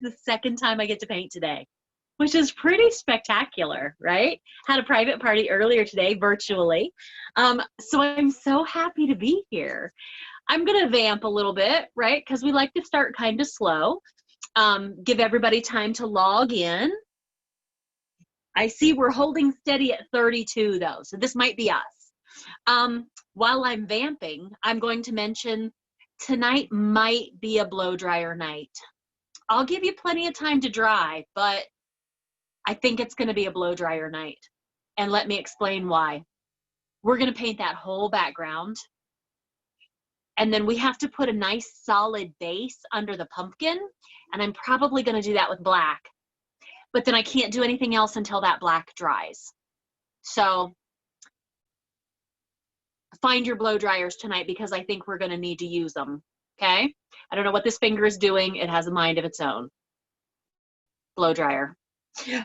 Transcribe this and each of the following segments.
the second time I get to paint today, which is pretty spectacular, right? Had a private party earlier today, virtually. So I'm so happy to be here. I'm gonna vamp a little bit, right? Because we like to start kind of slow. Give everybody time to log in. I see we're holding steady at 32 though, so this might be us. While I'm vamping, I'm going to mention tonight might be a blow dryer night. I'll give you plenty of time to dry, but I think it's gonna be a blow dryer night. And let me explain why. We're gonna paint that whole background, and then we have to put a nice solid base under the pumpkin, and I'm probably gonna do that with black. But then I can't do anything else until that black dries. So find your blow dryers tonight because I think we're gonna need to use them, okay? I don't know what this finger is doing. It has a mind of its own. Blow dryer.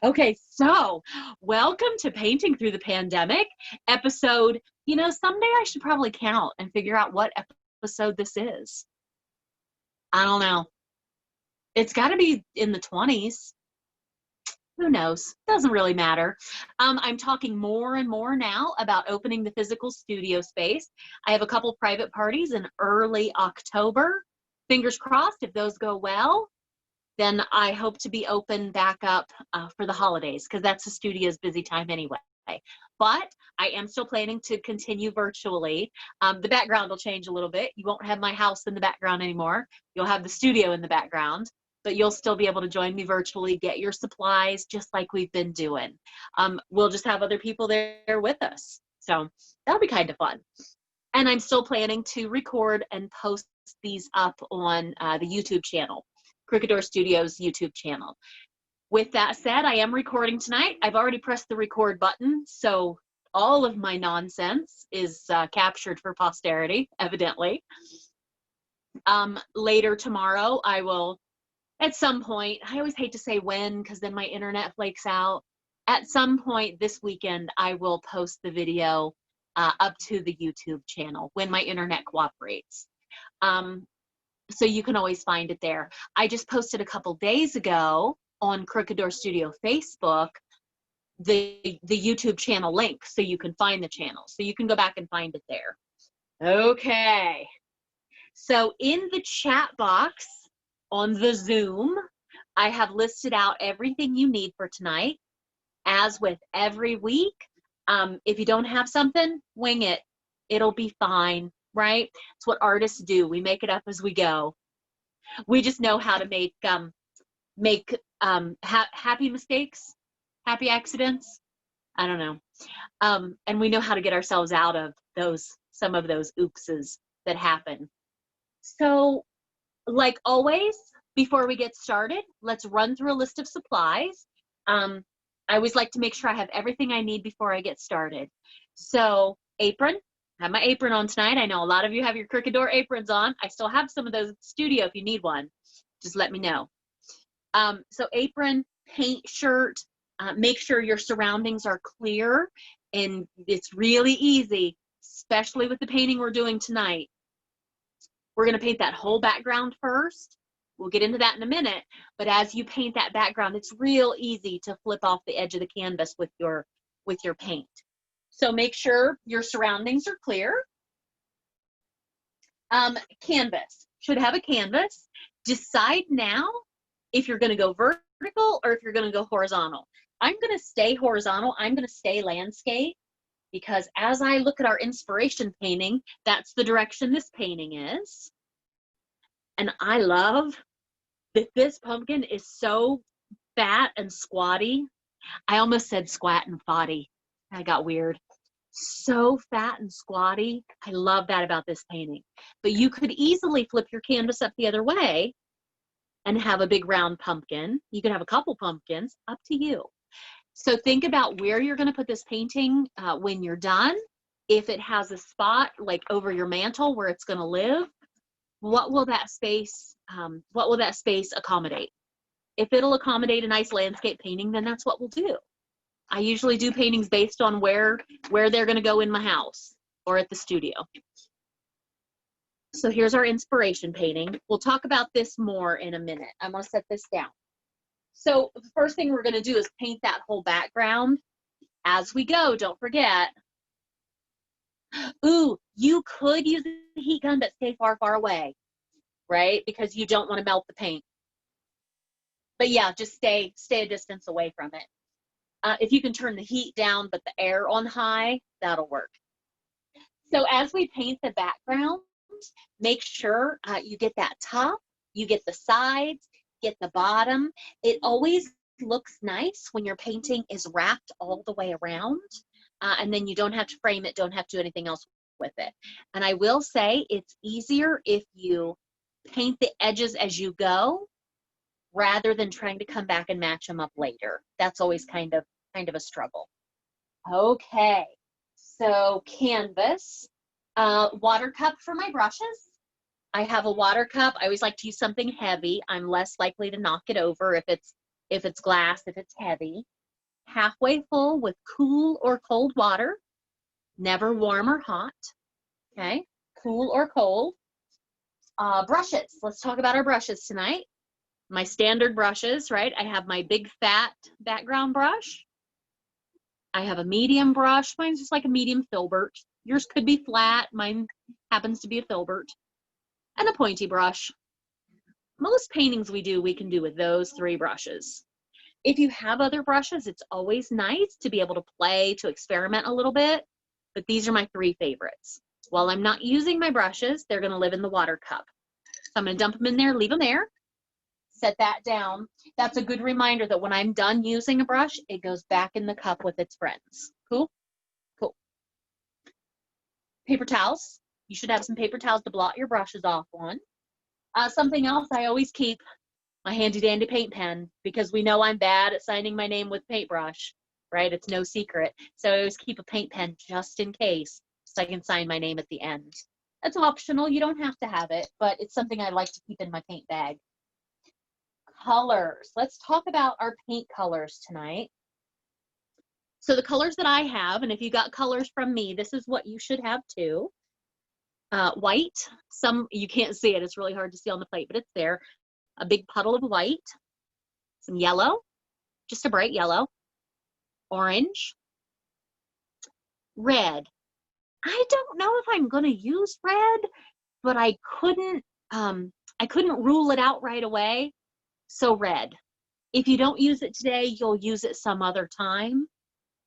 Okay, so welcome to Painting Through the Pandemic episode. You know, someday I should probably count and figure out what episode this is. I don't know. It's gotta be in the 20s. Who knows? Doesn't really matter. I'm talking more and more now about opening the physical studio space. I have a couple private parties in early October. Fingers crossed, if those go well, then I hope to be open back up for the holidays, because that's the studio's busy time anyway. But I am still planning to continue virtually. The background will change a little bit. You won't have my house in the background anymore. You'll have the studio in the background, but you'll still be able to join me virtually, get your supplies just like we've been doing. We'll just have other people there with us. So that'll be kind of fun. And I'm still planning to record and post these up on the YouTube channel, Crooked Door Studios YouTube channel. With that said, I am recording tonight. I've already pressed the record button, so all of my nonsense is captured for posterity, evidently. Later tomorrow, I will, at some point, I always hate to say when because then my internet flakes out. At some point this weekend, I will post the video up to the YouTube channel when my internet cooperates. So you can always find it there. I just posted a couple days ago on Crooked Door Studio Facebook the YouTube channel link, so you can find the channel. So you can go back and find it there. Okay. So in the chat box on the Zoom, I have listed out everything you need for tonight. As with every week, if you don't have something, wing it. It'll be fine, right? It's what artists do. We make it up as we go. We just know how to make happy mistakes, happy accidents. I don't know. And we know how to get ourselves out of some of those oopses that happen. So, like always, before we get started, let's run through a list of supplies. I always like to make sure I have everything I need before I get started. So, apron. I have my apron on tonight. I know a lot of you have your Crooked Door aprons on. I still have some of those at the studio if you need one. Just let me know. So apron, paint shirt, make sure your surroundings are clear, and it's really easy, especially with the painting we're doing tonight. We're gonna paint that whole background first. We'll get into that in a minute, but as you paint that background, it's real easy to flip off the edge of the canvas with your paint. So make sure your surroundings are clear. Canvas, should have a canvas. Decide now if you're gonna go vertical or if you're gonna go horizontal. I'm gonna stay horizontal, I'm gonna stay landscape, because as I look at our inspiration painting, that's the direction this painting is. And I love that this pumpkin is so fat and squatty. I almost said squat and foddy. I got weird. So fat and squatty. I love that about this painting. But you could easily flip your canvas up the other way and have a big round pumpkin. You could have a couple pumpkins, up to you. So think about where you're gonna put this painting when you're done. If it has a spot like over your mantle where it's gonna live, what will that space accommodate? If it'll accommodate a nice landscape painting, then that's what we'll do. I usually do paintings based on where they're gonna go in my house or at the studio. So here's our inspiration painting. We'll talk about this more in a minute. I'm gonna set this down. So the first thing we're going to do is paint that whole background as we go. Don't forget. Ooh, you could use a heat gun, but stay far, far away, right? Because you don't want to melt the paint. But yeah, just stay a distance away from it. If you can turn the heat down, but the air on high, that'll work. So as we paint the background, make sure you get that top, you get the sides, get the bottom. It always looks nice when your painting is wrapped all the way around, and then you don't have to frame it, don't have to do anything else with it. And I will say it's easier if you paint the edges as you go rather than trying to come back and match them up later. That's always kind of a struggle. Okay, so canvas, water cup for my brushes. I have a water cup. I always like to use something heavy. I'm less likely to knock it over if it's glass, if it's heavy. Halfway full with cool or cold water, never warm or hot. Okay, cool or cold. Brushes. Let's talk about our brushes tonight. My standard brushes, right? I have my big fat background brush. I have a medium brush. Mine's just like a medium filbert. Yours could be flat. Mine happens to be a filbert. And a pointy brush. Most paintings we can do with those 3 brushes. If you have other brushes, it's always nice to be able to play, to experiment a little bit, but these are my 3 favorites. While I'm not using my brushes, they're gonna live in the water cup. So I'm gonna dump them in there, leave them there, set that down. That's a good reminder that when I'm done using a brush, it goes back in the cup with its friends. Cool? Cool. Paper towels. You should have some paper towels to blot your brushes off on. Something else I always keep, my handy dandy paint pen, because we know I'm bad at signing my name with paintbrush, right? It's no secret. So I always keep a paint pen just in case, so I can sign my name at the end. That's optional. You don't have to have it, but it's something I like to keep in my paint bag. Colors. Let's talk about our paint colors tonight. So the colors that I have, and if you got colors from me, this is what you should have too. White. Some you can't see it. It's really hard to see on the plate, but it's there. A big puddle of white. Some yellow, just a bright yellow. Orange. Red. I don't know if I'm going to use red, but I couldn't rule it out right away. So red. If you don't use it today, you'll use it some other time.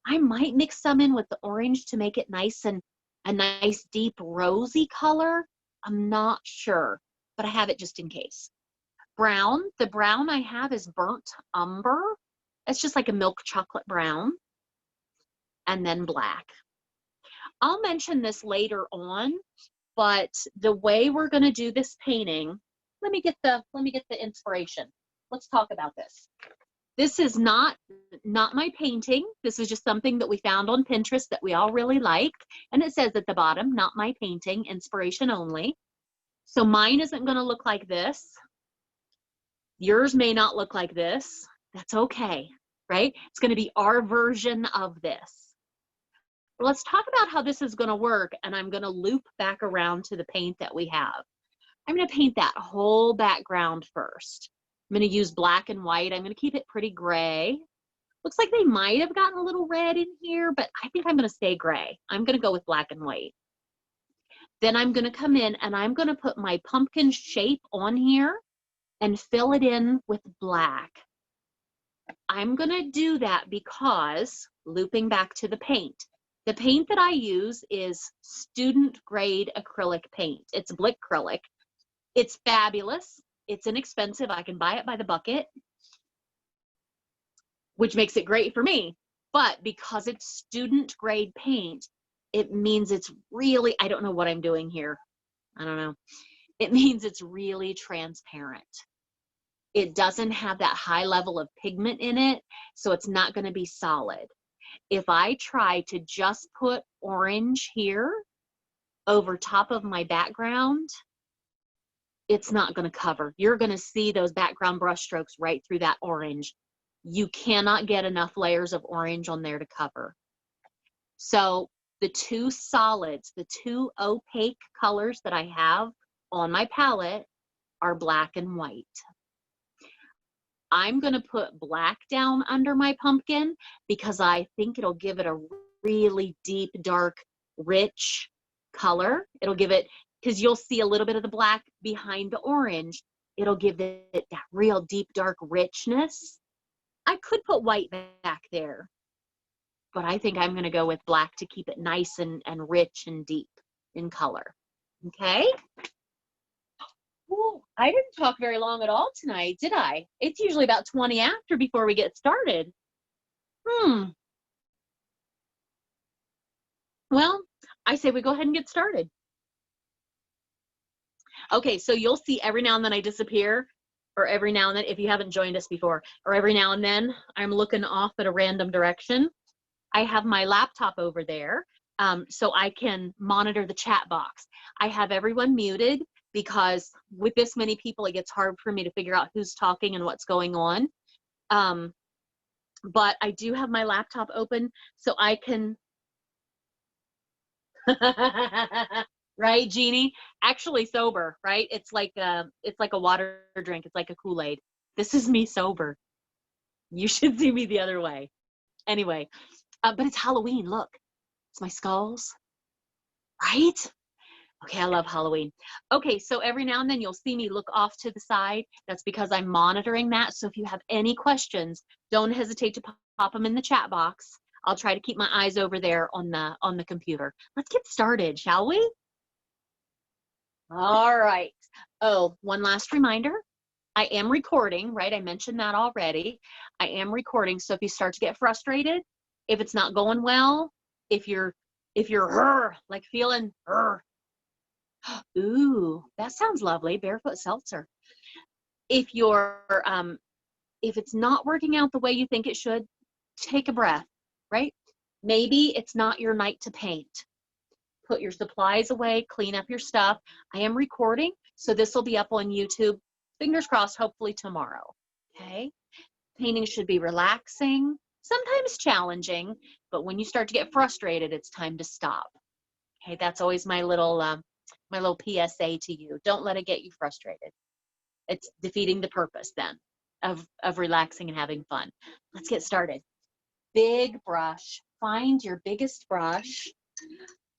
I might mix some in with the orange to make it nice and a nice deep rosy color. I'm not sure, but I have it just in case. Brown. The brown I have is burnt umber. It's just like a milk chocolate brown. And then black. I'll mention this later on, but the way we're going to do this painting, let me get the inspiration. Let's talk about this. This is not my painting. This is just something that we found on Pinterest that we all really liked. And it says at the bottom, not my painting, inspiration only. So mine isn't going to look like this. Yours may not look like this. That's okay, right? It's going to be our version of this. Let's talk about how this is going to work, and I'm going to loop back around to the paint that we have. I'm going to paint that whole background first. I'm going to use black and white. I'm going to keep it pretty gray. Looks like they might have gotten a little red in here, but I think I'm going to stay gray. I'm going to go with black and white. Then I'm going to come in and I'm going to put my pumpkin shape on here and fill it in with black. I'm going to do that because, looping back to the paint that I use is student grade acrylic paint. It's Blick acrylic. It's fabulous. It's inexpensive. I can buy it by the bucket, which makes it great for me. But because it's student grade paint, it means it's really, I don't know what I'm doing here. I don't know. It means it's really transparent. It doesn't have that high level of pigment in it, so it's not going to be solid. If I try to just put orange here over top of my background, it's not going to cover. You're going to see those background brush strokes right through that orange. You cannot get enough layers of orange on there to cover. So the 2 solids, the 2 opaque colors that I have on my palette are black and white. I'm going to put black down under my pumpkin because I think it'll give it a really deep, dark, rich color. It'll give it, because you'll see a little bit of the black behind the orange. It'll give it that real deep, dark richness. I could put white back there, but I think I'm going to go with black to keep it nice and rich and deep in color. Okay? Ooh, I didn't talk very long at all tonight, did I? It's usually about 20 after before we get started. Well, I say we go ahead and get started. Okay, so you'll see every now and then I disappear, or every now and then, if you haven't joined us before, or every now and then I'm looking off at a random direction. I have my laptop over there, so I can monitor the chat box. I have everyone muted because with this many people, it gets hard for me to figure out who's talking and what's going on. But I do have my laptop open so I can, right, Jeannie? Actually sober, right? It's like a water drink. It's like a Kool-Aid. This is me sober. You should see me the other way. Anyway, but it's Halloween. Look, it's my skulls, right? Okay, I love Halloween. Okay, so every now and then you'll see me look off to the side. That's because I'm monitoring that. So if you have any questions, don't hesitate to pop them in the chat box. I'll try to keep my eyes over there on the computer. Let's get started, shall we? All right. Oh, one last reminder. I am recording, right? I mentioned that already. I am recording. So if you start to get frustrated, if it's not going well, if you're like feeling ooh, that sounds lovely. Barefoot seltzer. If it's not working out the way you think it should, take a breath, right? Maybe it's not your night to paint. Put your supplies away, clean up your stuff. I am recording, so this will be up on YouTube. Fingers crossed, hopefully tomorrow. Okay? Painting should be relaxing, sometimes challenging, but when you start to get frustrated, it's time to stop. Okay, that's always my little PSA to you. Don't let it get you frustrated. It's defeating the purpose then of relaxing and having fun. Let's get started. Big brush. Find your biggest brush.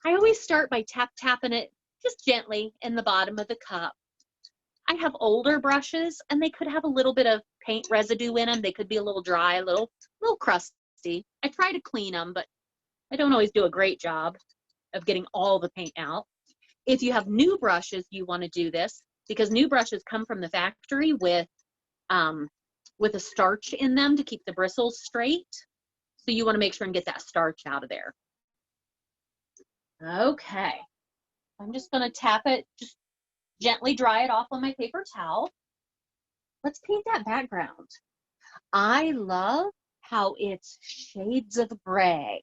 I always start by tapping it just gently in the bottom of the cup. I have older brushes and they could have a little bit of paint residue in them. They could be a little dry, a little crusty. I try to clean them, but I don't always do a great job of getting all the paint out. If you have new brushes, you want to do this because new brushes come from the factory with a starch in them to keep the bristles straight. So you want to make sure and get that starch out of there. Okay, I'm just going to tap it, just gently dry it off on my paper towel. Let's paint that background. I love how it's shades of gray.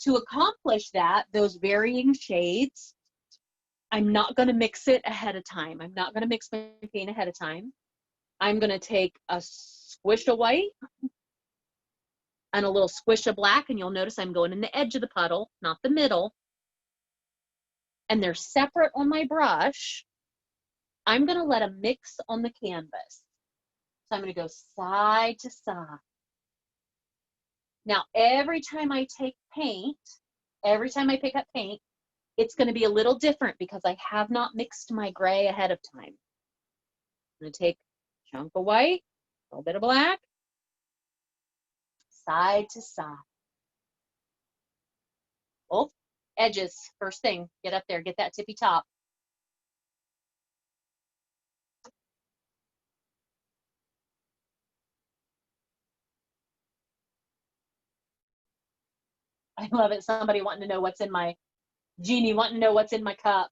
To accomplish that, those varying shades, I'm not going to mix it ahead of time. I'm not going to mix my paint ahead of time. I'm going to take a squish of white and a little squish of black, and you'll notice I'm going in the edge of the puddle, not the middle. And they're separate on my brush. I'm going to let them mix on the canvas. So I'm going to go side to side. Now, every time I take paint, every time I pick up paint, it's going to be a little different because I have not mixed my gray ahead of time. I'm going to take a chunk of white, a little bit of black, side to side. Oh, edges, first thing, get up there, get that tippy top. I love it. Somebody wanting to know what's in my, Jeannie wanting to know what's in my cup.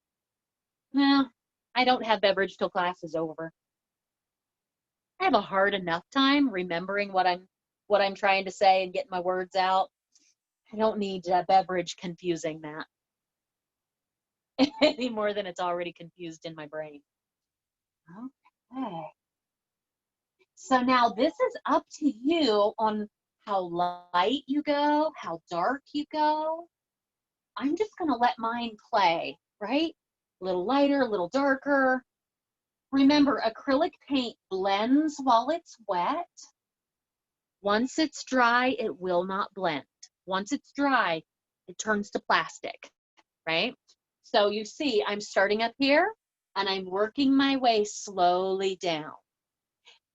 Well, I don't have beverage till class is over. I have a hard enough time remembering what I'm trying to say and getting my words out. I don't need beverage confusing that any more than it's already confused in my brain. Okay. So now this is up to you on how light you go, how dark you go. I'm just going to let mine play, right? A little lighter, a little darker. Remember, acrylic paint blends while it's wet. Once it's dry, it will not blend. Once it's dry, it turns to plastic, right? So you see, I'm starting up here and I'm working my way slowly down.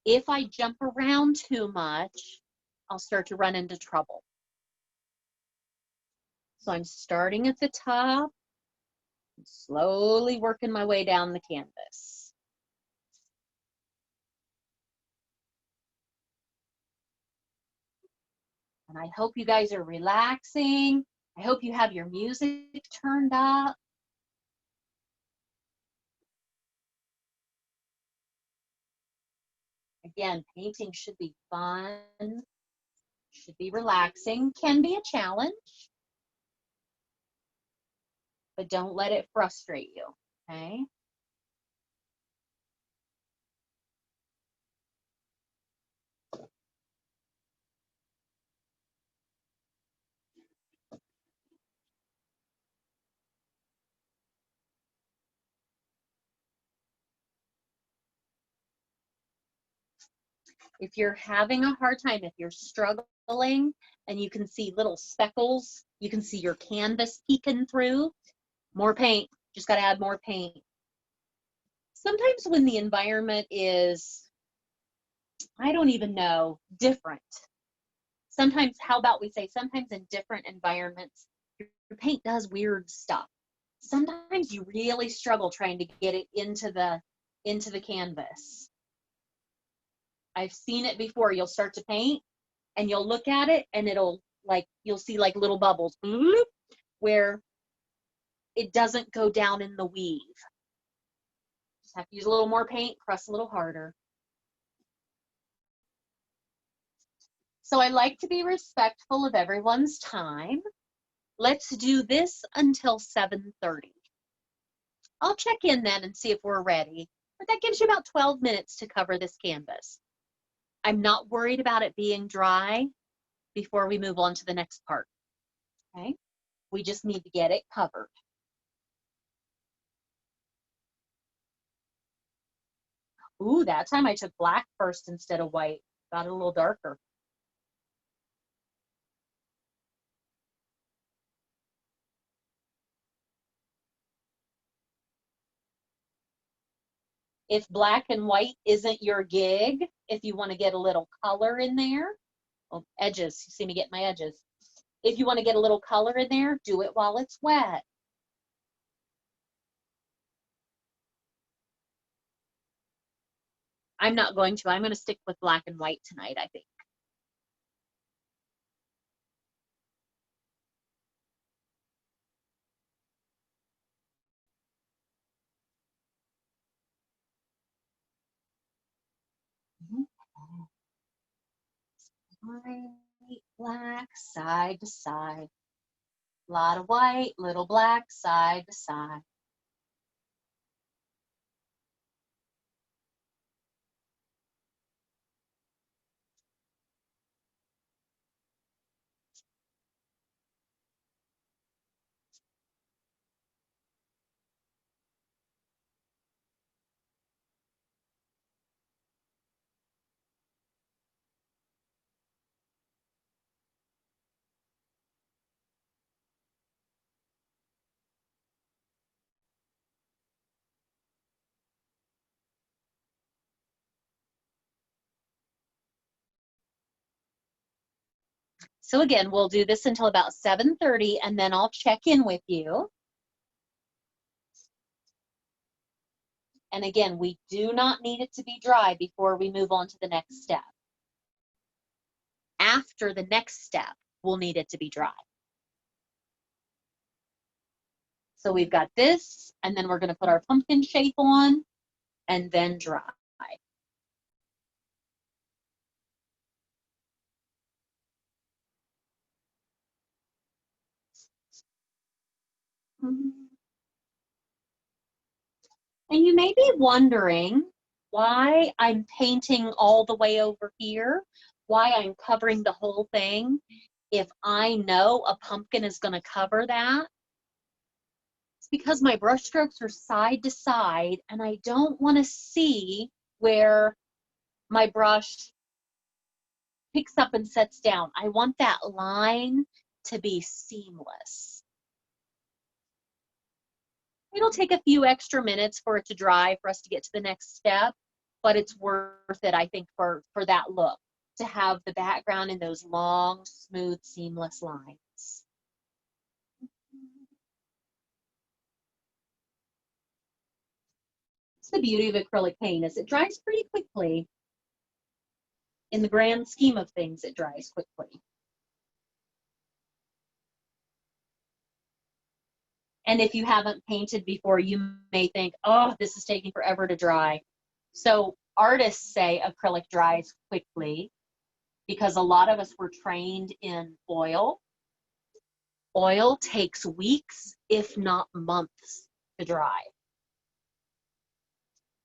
If I jump around too much, I'll start to run into trouble. So I'm starting at the top, slowly working my way down the canvas. And I hope you guys are relaxing. I hope you have your music turned up. Again, painting should be fun, should be relaxing, can be a challenge, but don't let it frustrate you, okay? If you're having a hard time, if you're struggling and you can see little speckles, you can see your canvas peeking through, more paint, just got to add more paint. Sometimes when the environment is, I don't even know, different. Sometimes, how about we say, sometimes in different environments, your paint does weird stuff. Sometimes you really struggle trying to get it into the canvas. I've seen it before. You'll start to paint and you'll look at it and it'll like, you'll see like little bubbles where it doesn't go down in the weave. Just have to use a little more paint, press a little harder. So I like to be respectful of everyone's time. Let's do this until 7:30. I'll check in then and see if we're ready, but that gives you about 12 minutes to cover this canvas. I'm not worried about it being dry before we move on to the next part, okay? We just need to get it covered. Ooh, that time I took black first instead of white. Got it a little darker. If black and white isn't your gig, if you want to get a little color in there, well, edges, you see me get my edges. If you want to get a little color in there, do it while it's wet. I'm not going to. I'm going to stick with black and white tonight, I think. White, black, side to side. A lot of white, little black, side to side. So again, we'll do this until about 7:30 and then I'll check in with you. And again, we do not need it to be dry before we move on to the next step. After the next step, we'll need it to be dry. So we've got this, and then we're going to put our pumpkin shape on and then dry. And you may be wondering why I'm painting all the way over here, why I'm covering the whole thing. If I know a pumpkin is going to cover that, it's because my brush strokes are side to side and I don't want to see where my brush picks up and sets down. I want that line to be seamless. It'll take a few extra minutes for it to dry for us to get to the next step, but it's worth it, I think, for that look, to have the background in those long, smooth, seamless lines. It's the beauty of acrylic paint, is it dries pretty quickly. In the grand scheme of things, it dries quickly. And if you haven't painted before, you may think, oh, this is taking forever to dry. So artists say acrylic dries quickly because a lot of us were trained in oil. Oil takes weeks, if not months, to dry.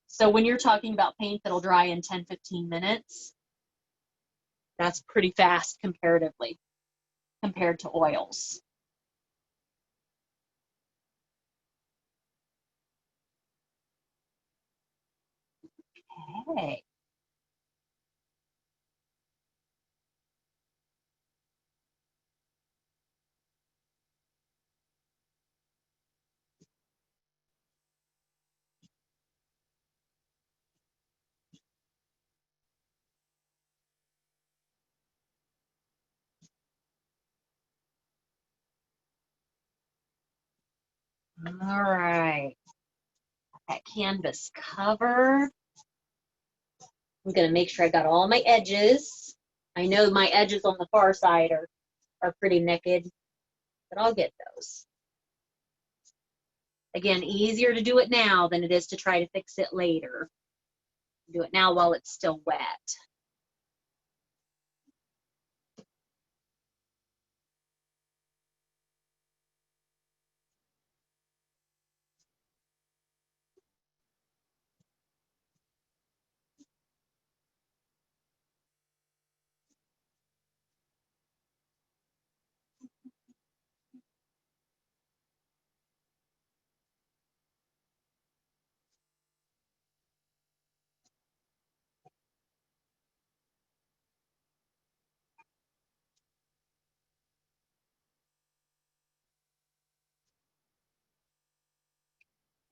So when you're talking about paint that'll dry in 10, 15 minutes, that's pretty fast comparatively compared to oils. Okay. All right. That canvas covered. I'm gonna make sure I got all my edges. I know my edges on the far side are pretty naked, but I'll get those. Again, easier to do it now than it is to try to fix it later. Do it now while it's still wet.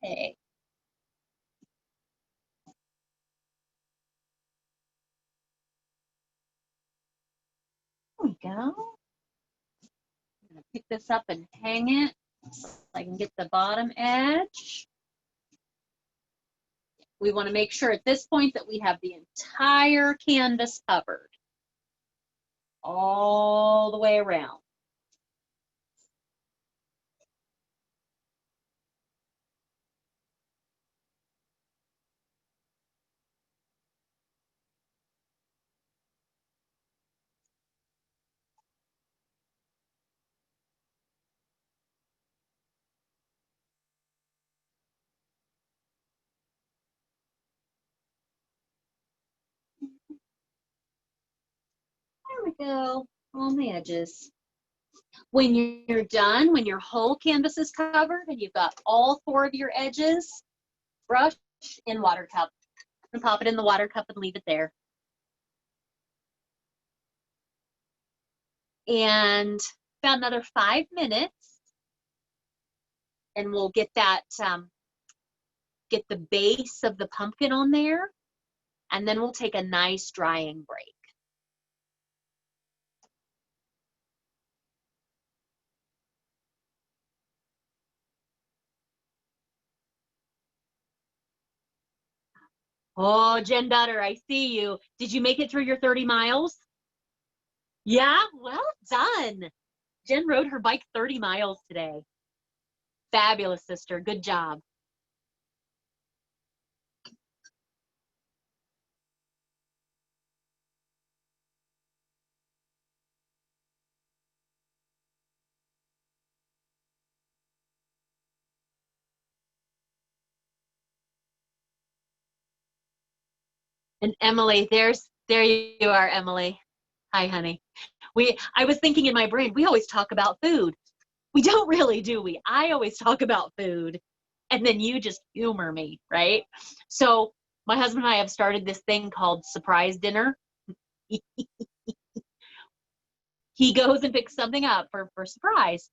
Okay. There we go. I'm gonna pick this up and hang it so I can get the bottom edge. We want to make sure at this point that we have the entire canvas covered all the way around. There we go, on the edges. When you're done, when your whole canvas is covered and you've got all 4 of your edges, brush in water cup and pop it in the water cup and leave it there. And about another 5 minutes and we'll get that, get the base of the pumpkin on there, and then we'll take a nice drying break. Oh, Jen Dutter, I see you. Did you make it through your 30 miles? Yeah, well done. Jen rode her bike 30 miles today. Fabulous, sister. Good job. And Emily, there you are, Emily. Hi, honey. I was thinking in my brain, we always talk about food. We don't really, do we? I always talk about food and then you just humor me, right? So my husband and I have started this thing called surprise dinner. He goes and picks something up for surprise.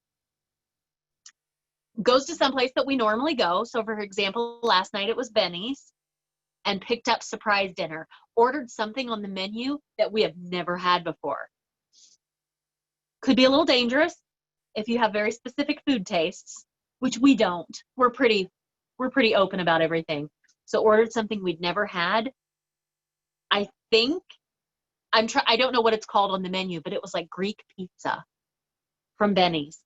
Goes to some place that we normally go. So for example, last night it was Benny's, and picked up surprise dinner. Ordered something on the menu that we have never had before. Could be a little dangerous if you have very specific food tastes, which we don't. We're pretty open about everything. So ordered something we'd never had. I think I don't know what it's called on the menu, but it was like Greek pizza from Benny's.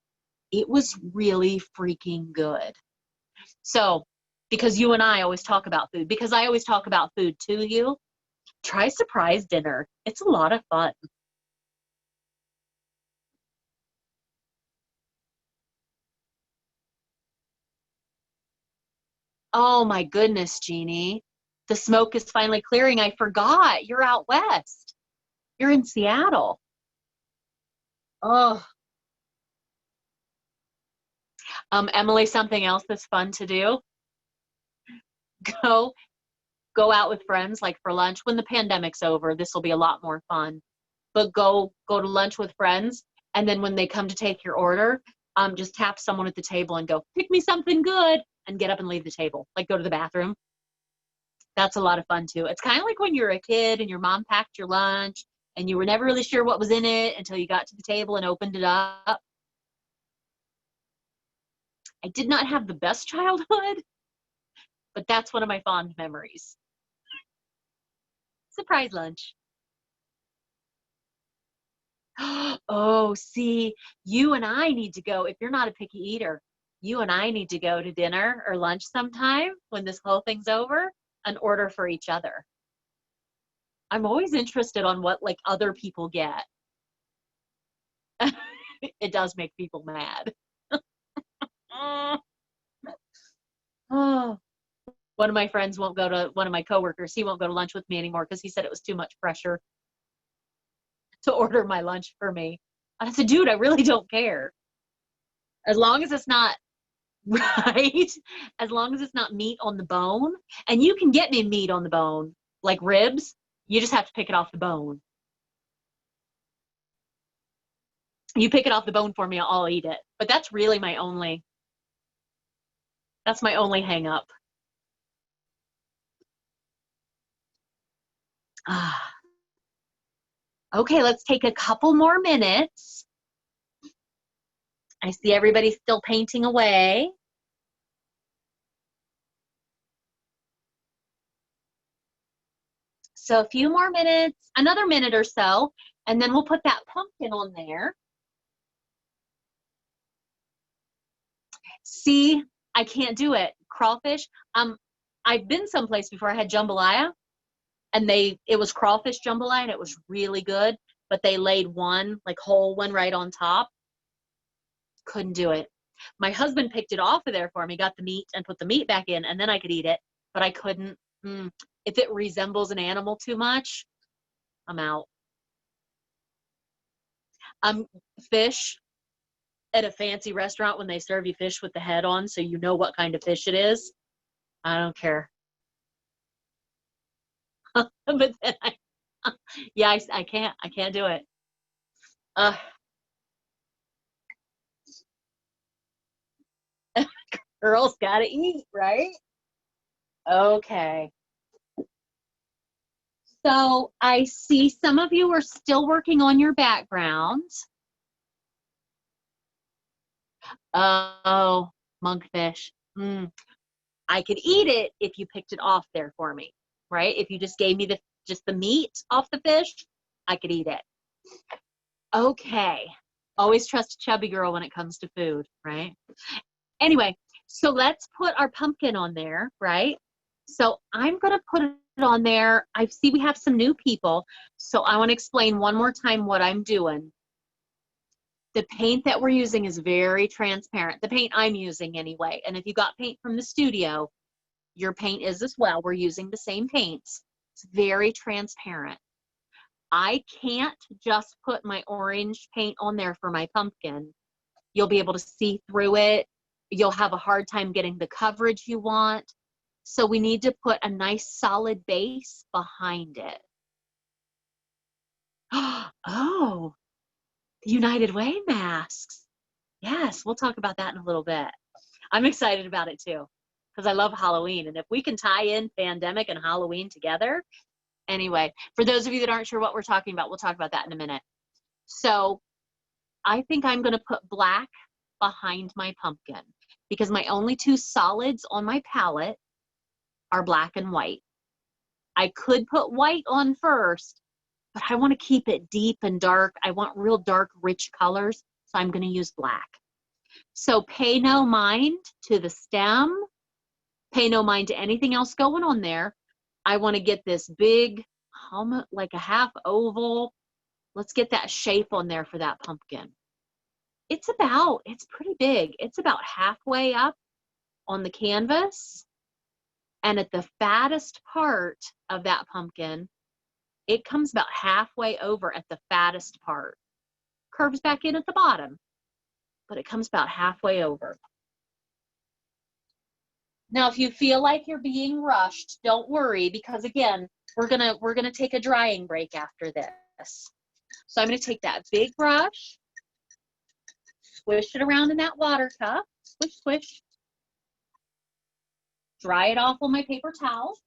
It was really freaking good. So, because you and I always talk about food, because I always talk about food to you, try surprise dinner. It's a lot of fun. Oh my goodness, Jeannie. The smoke is finally clearing. I forgot. You're out west. You're in Seattle. Oh, Emily, something else that's fun to do. Go go out with friends like for lunch. When the pandemic's over, this will be a lot more fun. But go to lunch with friends, and then when they come to take your order, just tap someone at the table and go, pick me something good, and get up and leave the table. Like go to the bathroom. That's a lot of fun too. It's kind of like when you're a kid and your mom packed your lunch and you were never really sure what was in it until you got to the table and opened it up. I did not have the best childhood, but that's one of my fond memories. Surprise lunch. Oh, see, you and I need to go. If you're not a picky eater, you and I need to go to dinner or lunch sometime when this whole thing's over and order for each other. I'm always interested on what like other people get. It does make people mad. Oh, one of my friends won't go to, one of my coworkers, he won't go to lunch with me anymore because he said it was too much pressure to order my lunch for me. I said, dude, I really don't care. As long as it's not, right? As long as it's not meat on the bone. And you can get me meat on the bone, like ribs. You just have to pick it off the bone. You pick it off the bone for me, I'll eat it. But that's really that's my only hang up. Ah. Okay, let's take a couple more minutes. I see everybody still painting away. So a few more minutes, another minute or so, and then we'll put that pumpkin on there. See, I can't do it. Crawfish. I've been someplace before. I had jambalaya, and it was crawfish jambalaya, and it was really good. But they laid one like whole one right on top. Couldn't do it. My husband picked it off of there for me, got the meat and put the meat back in, and then I could eat it. But I couldn't. If it resembles an animal too much, I'm out. Fish at a fancy restaurant when they serve you fish with the head on, so you know what kind of fish it is. I don't care. But then yeah, I can't do it. Uh, Girls gotta eat, right? Okay. So I see some of you are still working on your backgrounds. Oh, monkfish. I could eat it if you picked it off there for me, right? If you just gave me just the meat off the fish, I could eat it. Okay. Always trust a chubby girl when it comes to food, right? Anyway, so let's put our pumpkin on there, right? So I'm going to put it on there. I see we have some new people, so I want to explain one more time what I'm doing. The paint that we're using is very transparent. The paint I'm using anyway. And if you got paint from the studio, your paint is as well. We're using the same paints. It's very transparent. I can't just put my orange paint on there for my pumpkin. You'll be able to see through it. You'll have a hard time getting the coverage you want. So we need to put a nice solid base behind it. Oh, the United Way masks. Yes, we'll talk about that in a little bit. I'm excited about it too, because I love Halloween. And if we can tie in pandemic and Halloween together, anyway, for those of you that aren't sure what we're talking about, we'll talk about that in a minute. So I think I'm going to put black behind my pumpkin because my only two solids on my palette are black and white. I could put white on first, but I want to keep it deep and dark. I want real dark, rich colors, so I'm going to use black. So pay no mind to the stem. Pay no mind to anything else going on there. I want to get this big, like a half oval. Let's get that shape on there for that pumpkin. It's pretty big. It's about halfway up on the canvas. And at the fattest part of that pumpkin, it comes about halfway over at the fattest part. Curves back in at the bottom, but it comes about halfway over. Now, if you feel like you're being rushed, don't worry, because again, we're gonna take a drying break after this. So I'm gonna take that big brush, swish it around in that water cup, swish, swish. Dry it off on my paper towel.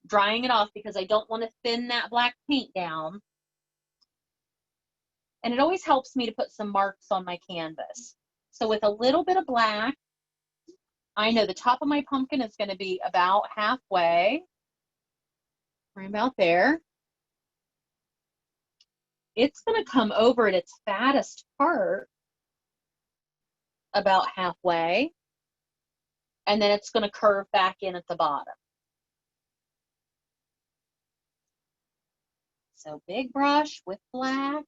Drying it off because I don't want to thin that black paint down. And it always helps me to put some marks on my canvas. So with a little bit of black, I know the top of my pumpkin is going to be about halfway, right about there. It's going to come over at its fattest part about halfway, and then it's going to curve back in at the bottom. So big brush with black.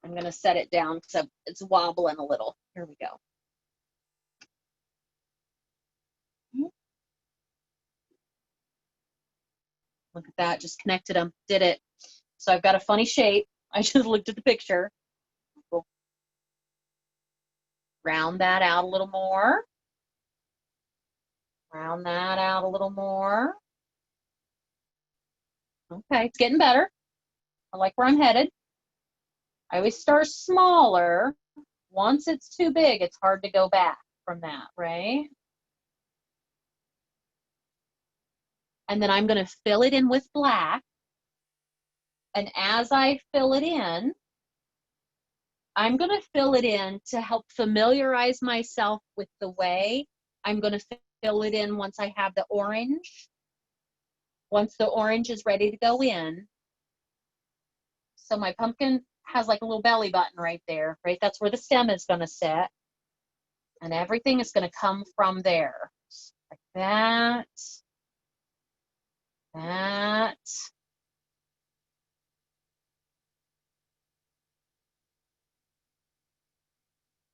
I'm going to set it down because it's wobbling a little. Here we go. Look at that, just connected them, did it. So I've got a funny shape. I just looked at the picture. We'll round that out a little more. Round that out a little more. Okay, it's getting better. I like where I'm headed. I always start smaller. Once it's too big, it's hard to go back from that, right? And then I'm going to fill it in with black. And as I fill it in, I'm going to fill it in to help familiarize myself with the way. I'm going to fill it in once I have the orange. Once the orange is ready to go in. So my pumpkin has like a little belly button right there, right? That's where the stem is going to sit. And everything is going to come from there. Like that. That.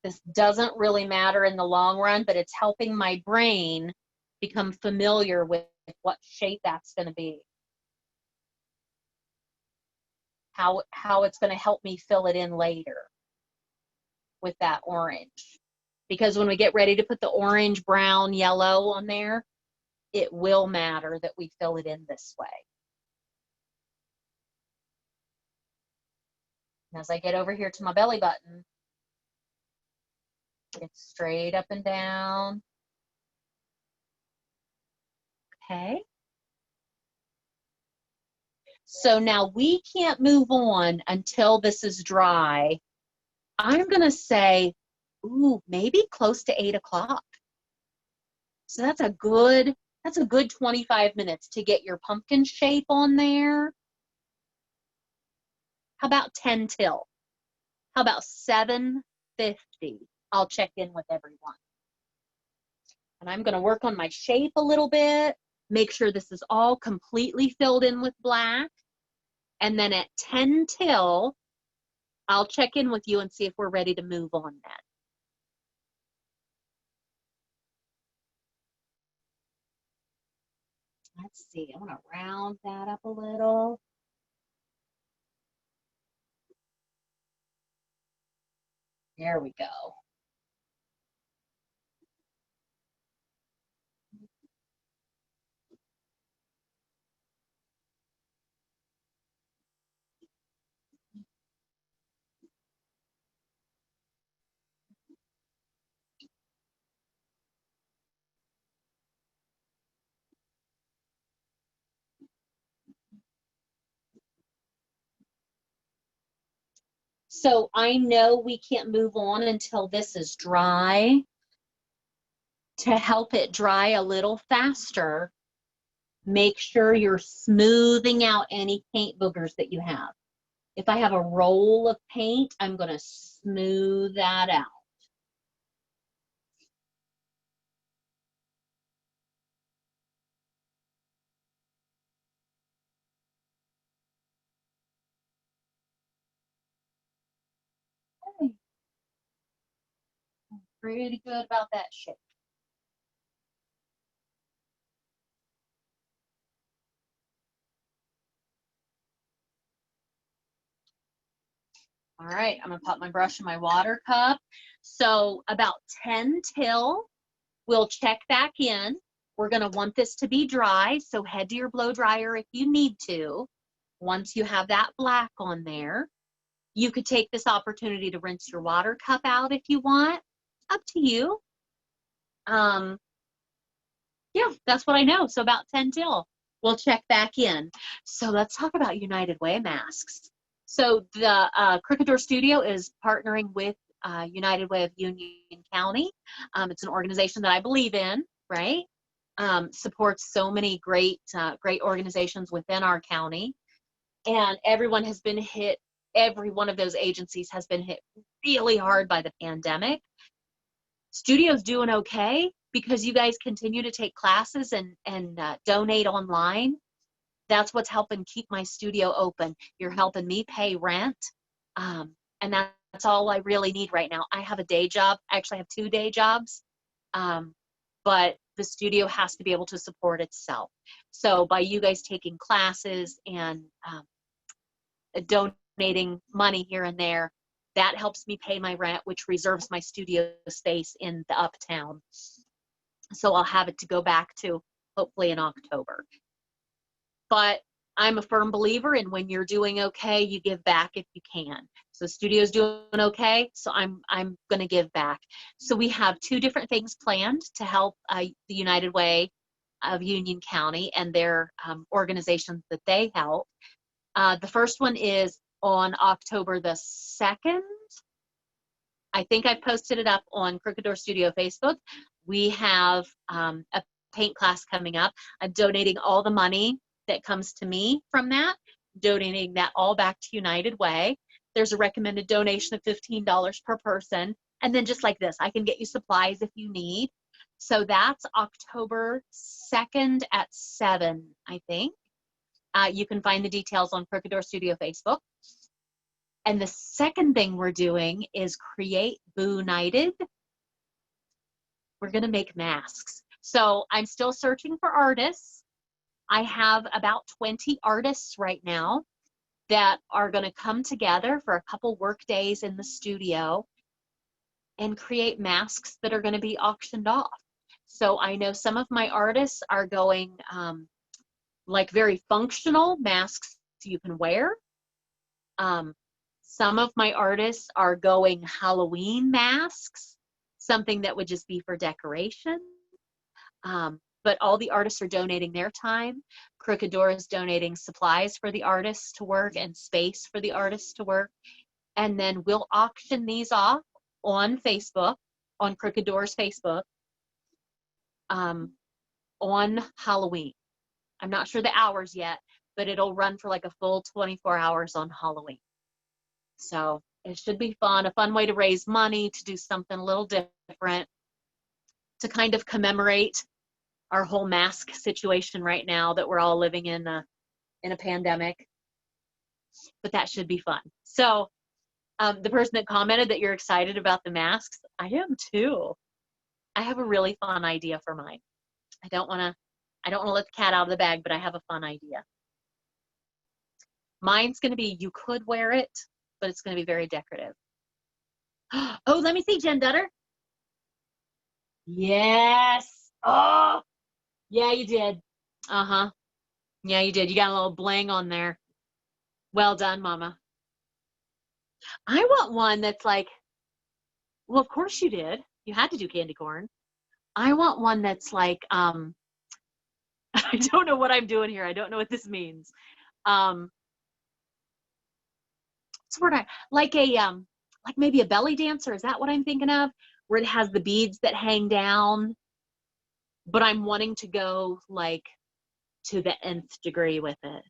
This doesn't really matter in the long run, but it's helping my brain become familiar with what shape that's going to be. How it's going to help me fill it in later with that orange. Because when we get ready to put the orange, brown, yellow on there, it will matter that we fill it in this way. And as I get over here to my belly button, it's straight up and down. Okay. So now we can't move on until this is dry. I'm going to say, ooh, maybe close to 8 o'clock. So that's a good 25 minutes to get your pumpkin shape on there. How about 10 till? How about 7:50? I'll check in with everyone. And I'm going to work on my shape a little bit, make sure this is all completely filled in with black. And then at 10 till, I'll check in with you and see if we're ready to move on then. Let's see, I want to round that up a little. There we go. So I know we can't move on until this is dry. To help it dry a little faster, make sure you're smoothing out any paint boogers that you have. If I have a roll of paint, I'm going to smooth that out. Okay. Pretty good about that shape. All right, I'm gonna pop my brush in my water cup. So about 10 till, we'll check back in. We're gonna want this to be dry, so head to your blow dryer if you need to. Once you have that black on there, you could take this opportunity to rinse your water cup out if you want. Up to you. Yeah, that's what I know. So about 10 till, we'll check back in. So let's talk about United Way masks. So the Crooked Door Studio is partnering with United Way of Union County. It's an organization that I believe in, right? Supports so many great organizations within our county. And everyone has been hit, every one of those agencies has been hit really hard by the pandemic. Studio's doing okay because you guys continue to take classes and donate online. That's what's helping keep my studio open. You're helping me pay rent. And that's all I really need right now. I have a day job. I actually have 2 day jobs. But the studio has to be able to support itself. So by you guys taking classes and donating money here and there, that helps me pay my rent, which reserves my studio space in the uptown. So I'll have it to go back to hopefully in October. But I'm a firm believer in when you're doing okay, you give back if you can. So studio's doing okay, so I'm going to give back. So we have 2 different things planned to help the United Way of Union County and their organizations that they help. The first one is on October the 2nd. I think I posted it up on Crooked Door Studio Facebook. We have a paint class coming up. I'm donating all the money that comes to me from that, donating that all back to United Way. There's a recommended donation of $15 per person. And then just like this, I can get you supplies if you need. So that's October 2nd at 7, I think. You can find the details on Crooked Door Studio Facebook. And the second thing we're doing is create Boo Nighted. We're going to make masks. So I'm still searching for artists. I have about 20 artists right now that are going to come together for a couple work days in the studio and create masks that are going to be auctioned off. So I know some of my artists are going like very functional masks you can wear. Some of my artists are going Halloween masks, something that would just be for decoration. But all the artists are donating their time. Crooked Door is donating supplies for the artists to work and space for the artists to work. And then we'll auction these off on Facebook, on Crooked Door's Facebook, on Halloween. I'm not sure the hours yet, but it'll run for like a full 24 hours on Halloween. So it should be fun, a fun way to raise money, to do something a little different, to kind of commemorate our whole mask situation right now that we're all living in a pandemic. But that should be fun. So the person that commented that you're excited about the masks, I am too. I have a really fun idea for mine. I don't want to let the cat out of the bag, but I have a fun idea. Mine's going to be, you could wear it, but it's going to be very decorative. Oh, let me see, Jen Dutter. Yes. Oh, yeah, you did. Uh-huh. Yeah, you did. You got a little bling on there. Well done, Mama. I want one that's like, well, of course you did. You had to do candy corn. I want one that's like, I don't know what I'm doing here. I don't know what this means. What's the word like like maybe a belly dancer. Is that what I'm thinking of? Where it has the beads that hang down, but I'm wanting to go like to the nth degree with it.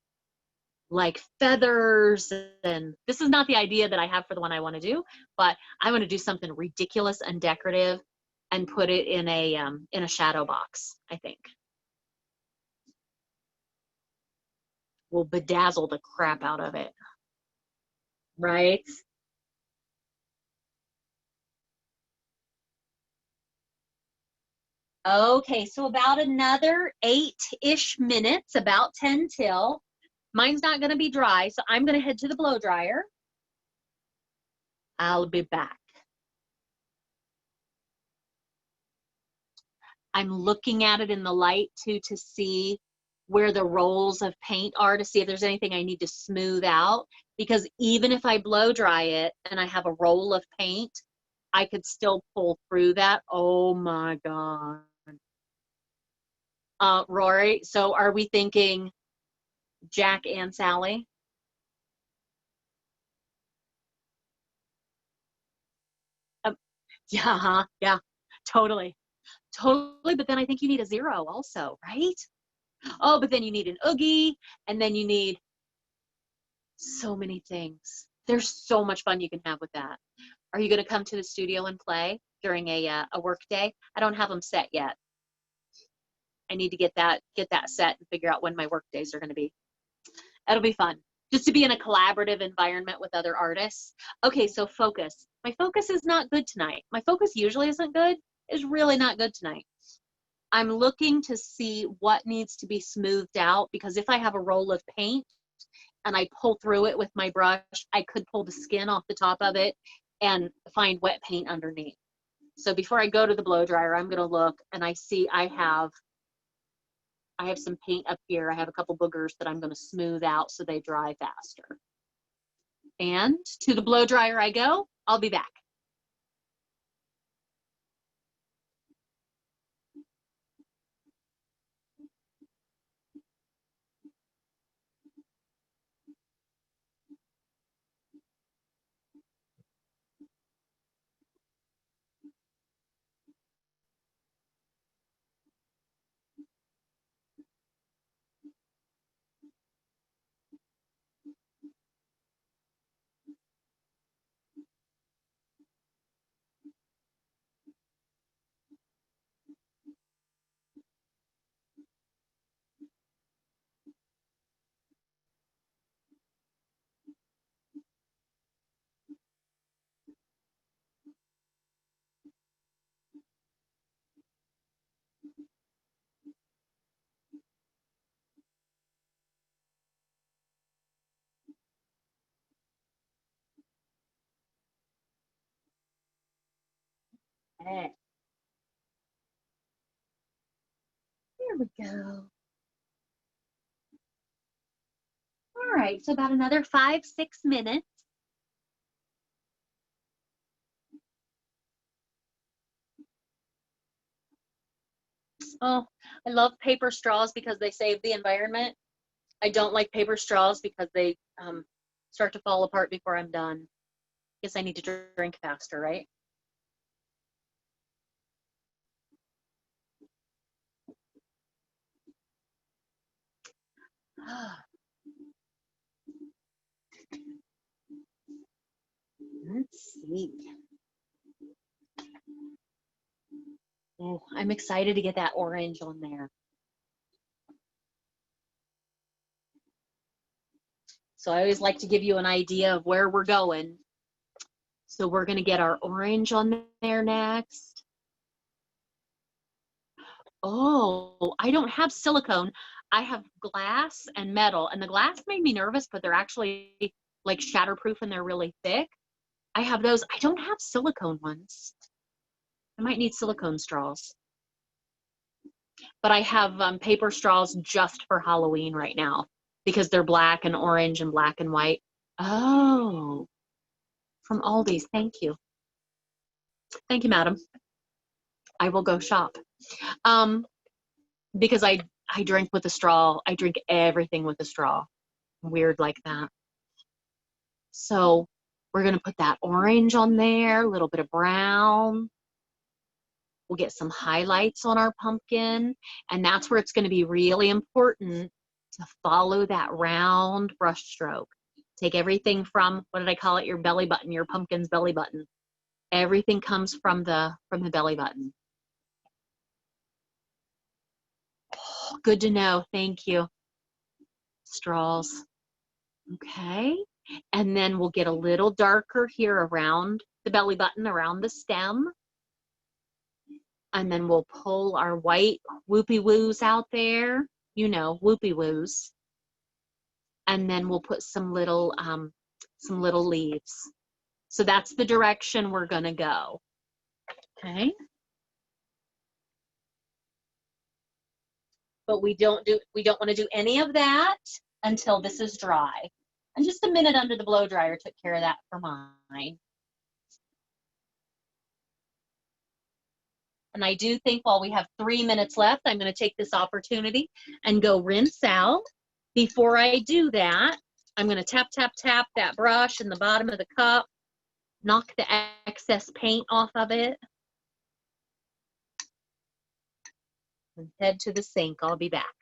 Like feathers, and this is not the idea that I have for the one I want to do, but I want to do something ridiculous and decorative and put it in a shadow box, I think. We'll bedazzle the crap out of it. Right? Okay, so about another 8-ish minutes, about 10 till. Mine's not going to be dry, so I'm going to head to the blow dryer. I'll be back. I'm looking at it in the light too to see where the rolls of paint are, to see if there's anything I need to smooth out. Because even if I blow dry it and I have a roll of paint, I could still pull through that. Oh my God. Rory, so are we thinking Jack and Sally? Yeah, yeah, totally. Totally, but then I think you need a 0 also, right? Oh, but then you need an oogie, and then you need so many things. There's so much fun you can have with that. Are you going to come to the studio and play during a work day? I don't have them set yet. I need to get that set and figure out when my work days are going to be. It'll be fun just to be in a collaborative environment with other artists. Okay, so focus. My focus is not good tonight. My focus usually isn't good. It's really not good tonight. I'm looking to see what needs to be smoothed out, because if I have a roll of paint and I pull through it with my brush, I could pull the skin off the top of it and find wet paint underneath. So before I go to the blow dryer, I'm going to look, and I see I have some paint up here. I have a couple boogers that I'm going to smooth out so they dry faster. And to the blow dryer I go. I'll be back. Hey, here we go. All right, so about another 5-6 minutes. Oh, I love paper straws because they save the environment. I don't like paper straws because they start to fall apart before I'm done. Guess I need to drink faster, right? Let's see. Oh, I'm excited to get that orange on there. So I always like to give you an idea of where we're going. So we're going to get our orange on there next. Oh, I don't have silicone. I have glass and metal. And the glass made me nervous, but they're actually like shatterproof and they're really thick. I have those. I don't have silicone ones. I might need silicone straws. But I have paper straws just for Halloween right now because they're black and orange and black and white. Oh, from Aldi's. Thank you. Thank you, madam. I will go shop. Because I drink with a straw. I drink everything with a straw. Weird like that. So we're going to put that orange on there, a little bit of brown. We'll get some highlights on our pumpkin, and that's where it's going to be really important to follow that round brush stroke. Take everything from, what did I call it, your belly button, your pumpkin's belly button. Everything comes from the belly button. Oh, good to know. Thank you. Straws. Okay. And then we'll get a little darker here around the belly button, around the stem. And then we'll pull our white whoopie woos out there, you know, whoopie woos. And then we'll put some little leaves. So that's the direction we're gonna go. Okay. But we don't want to do any of that until this is dry. And just a minute under the blow dryer took care of that for mine. And I do think while we have 3 minutes left, I'm going to take this opportunity and go rinse out. Before I do that, I'm going to tap, tap, tap that brush in the bottom of the cup, knock the excess paint off of it, and head to the sink. I'll be back.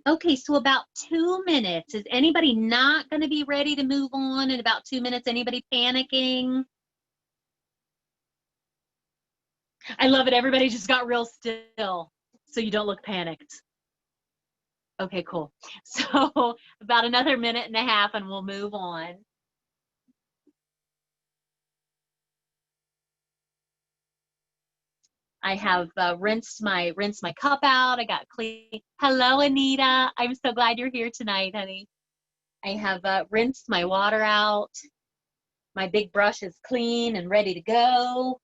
Okay, so about 2 minutes. Is anybody not going to be ready to move on in about 2 minutes? Anybody panicking? I love it. Everybody just got real still so you don't look panicked. Okay, cool. So about another minute and a half and we'll move on. I have rinsed my cup out. I got clean. Hello, Anita. I'm so glad you're here tonight, honey. I have rinsed my water out. My big brush is clean and ready to go.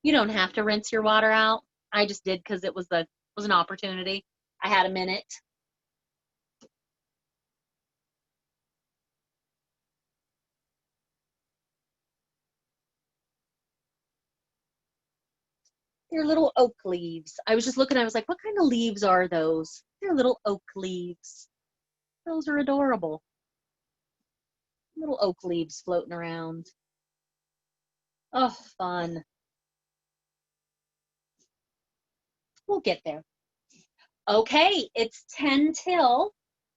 You don't have to rinse your water out. I just did because it was an opportunity. I had a minute. They're little oak leaves. I was just looking, I was like, what kind of leaves are those? They're little oak leaves. Those are adorable. Little oak leaves floating around. Oh, fun. We'll get there. Okay, it's 10 till.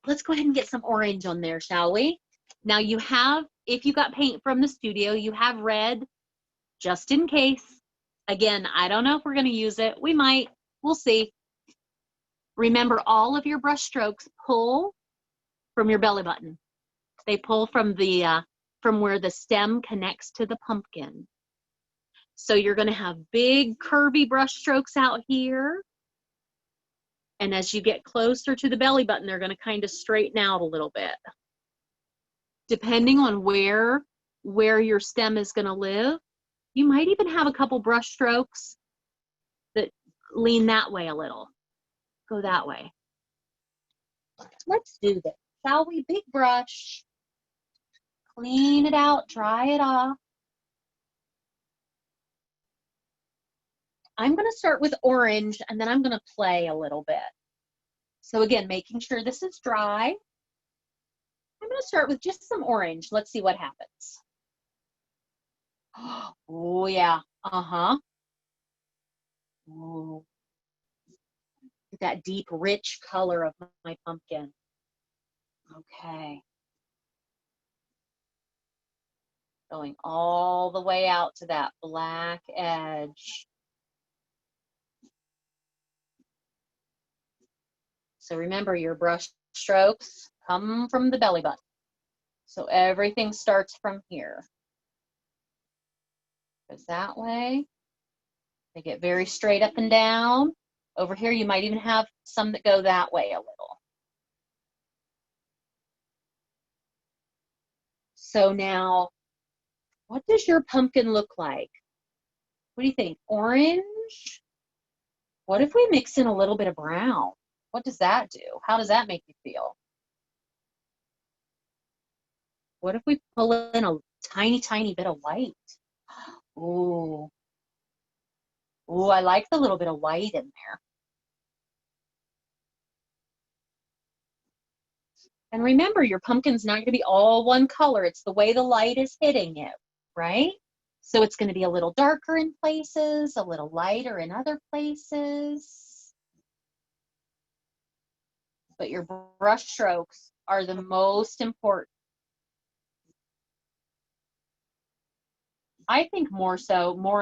Let's go ahead and get some orange on there, shall we? Now you have, if you got paint from the studio, you have red, just in case. Again, I don't know if we're going to use it. We might. We'll see. Remember, all of your brush strokes pull from your belly button. They pull from where the stem connects to the pumpkin. So you're going to have big curvy brush strokes out here. And as you get closer to the belly button, they're going to kind of straighten out a little bit. Depending on where your stem is going to live, you might even have a couple brush strokes that lean that way a little. Go that way. Let's do this, shall we? Big brush. Clean it out, dry it off. I'm going to start with orange and then I'm going to play a little bit. So again, making sure this is dry. I'm going to start with just some orange. Let's see what happens. Oh, yeah. Uh-huh. Ooh. That deep, rich color of my pumpkin. Okay. Going all the way out to that black edge. So remember, your brush strokes come from the belly button. So everything starts from here. Goes that way. They get very straight up and down. Over here, you might even have some that go that way a little. So now, what does your pumpkin look like? What do you think? Orange? What if we mix in a little bit of brown? What does that do? How does that make you feel? What if we pull in a tiny, tiny bit of white? Ooh. Ooh, I like the little bit of white in there. And remember, your pumpkin's not going to be all one color. It's the way the light is hitting it, right? So it's going to be a little darker in places, a little lighter in other places. But your brush strokes are the most important. I think more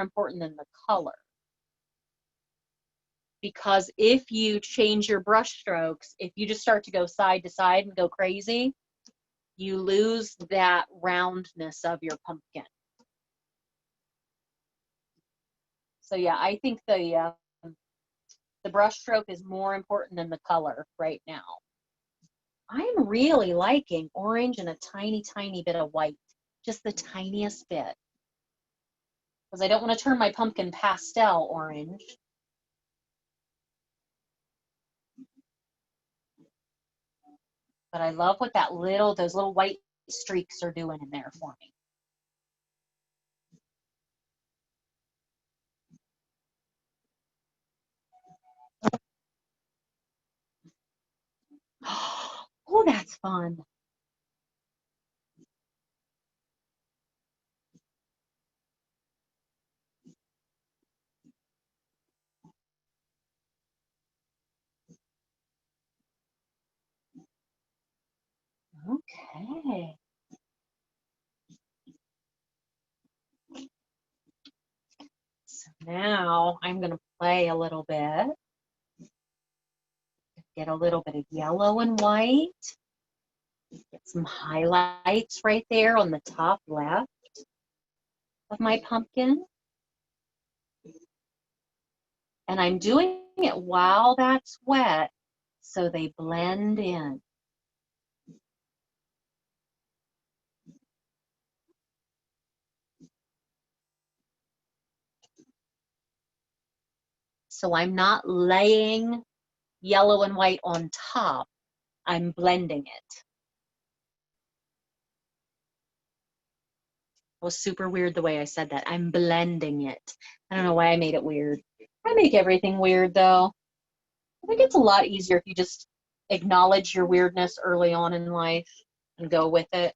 important than the color. Because if you change your brush strokes, if you just start to go side to side and go crazy, you lose that roundness of your pumpkin. So yeah, I think the brush stroke is more important than the color right now. I'm really liking orange and a tiny, tiny bit of white, just the tiniest bit. Because I don't want to turn my pumpkin pastel orange. But I love what those little white streaks are doing in there for me. Oh, that's fun. Okay. So now I'm going to play a little bit. Get a little bit of yellow and white. Get some highlights right there on the top left of my pumpkin. And I'm doing it while that's wet so they blend in. So I'm not laying yellow and white on top. I'm blending it. It was super weird the way I said that. I'm blending it. I don't know why I made it weird. I make everything weird though. I think it's a lot easier if you just acknowledge your weirdness early on in life and go with it.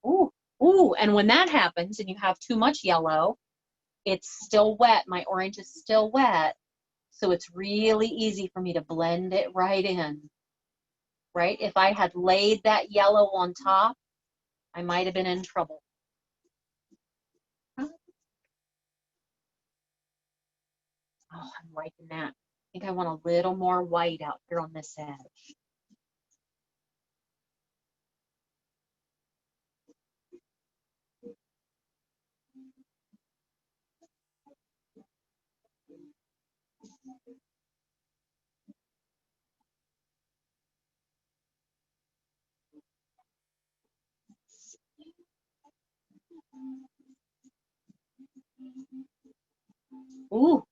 Ooh, ooh, and when that happens and you have too much yellow, it's still wet. My orange is still wet. So it's really easy for me to blend it right in, right? If I had laid that yellow on top, I might have been in trouble. Oh, I'm liking that. I think I want a little more white out here on this edge. Ooh,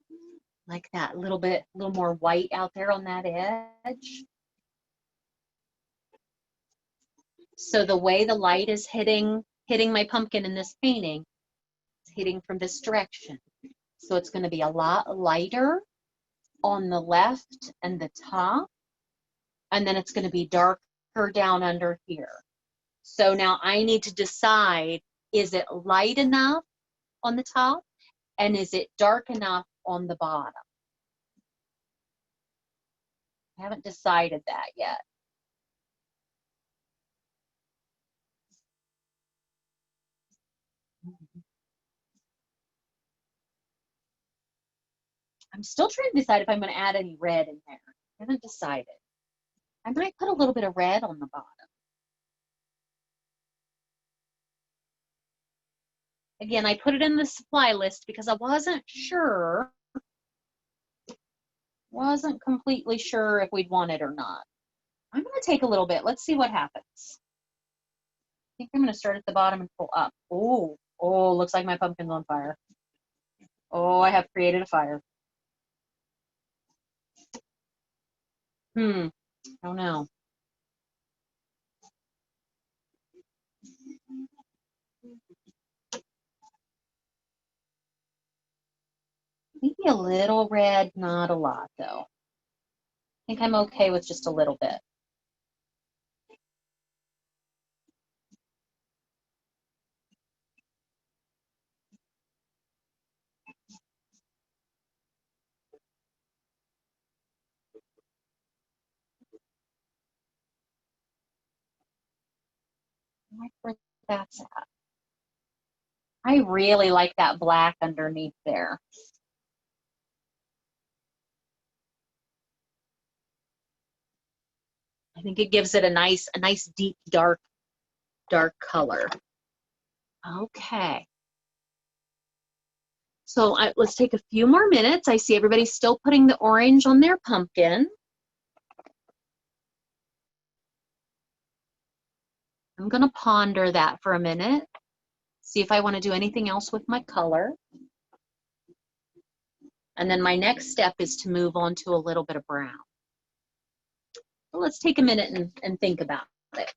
like that a little more white out there on that edge. So the way the light is hitting my pumpkin in this painting, it's hitting from this direction. So it's going to be a lot lighter on the left and the top, and then it's going to be darker down under here. So now I need to decide, is it light enough on the top and is it dark enough on the bottom? I haven't decided that yet. I'm still trying to decide if I'm going to add any red in there. I haven't decided. I might put a little bit of red on the bottom. Again, I put it in the supply list because I wasn't sure, wasn't completely sure if we'd want it or not. I'm going to take a little bit. Let's see what happens. I think I'm going to start at the bottom and pull up. Oh, oh, looks like my pumpkin's on fire. Oh, I have created a fire. I don't know. Maybe a little red, not a lot though. I think I'm okay with just a little bit. I like where that's at. I really like that black underneath there. I think it gives it a nice deep dark color. Okay. So let's take a few more minutes. I see everybody's still putting the orange on their pumpkin. I'm going to ponder that for a minute, see if I want to do anything else with my color. And then my next step is to move on to a little bit of brown. So let's take a minute and think about it.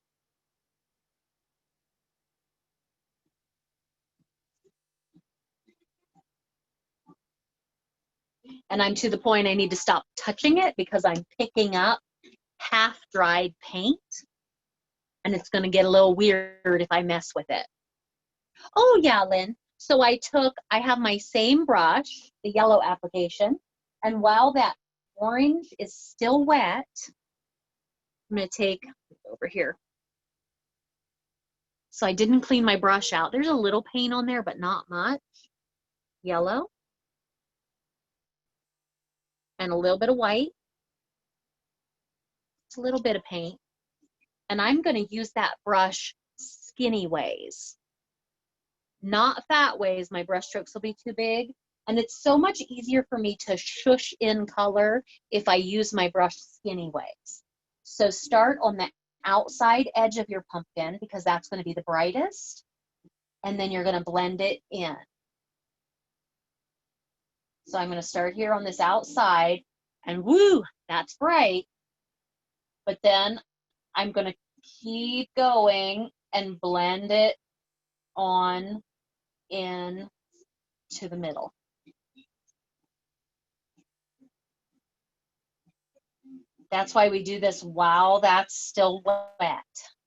And I'm to the point I need to stop touching it because I'm picking up half-dried paint. And it's going to get a little weird if I mess with it. Oh yeah, Lynn. So I have my same brush, the yellow application, and while that orange is still wet, I'm going to take over here. So I didn't clean my brush out. There's a little paint on there, but not much. Yellow. And a little bit of white. It's a little bit of paint. And I'm going to use that brush skinny ways. Not fat ways. My brush strokes will be too big. And it's so much easier for me to shush in color if I use my brush skinny ways. So start on the outside edge of your pumpkin because that's going to be the brightest. And then you're going to blend it in. So I'm going to start here on this outside and woo, that's bright. But then I'm going to keep going and blend it on in to the middle. That's why we do this while that's still wet,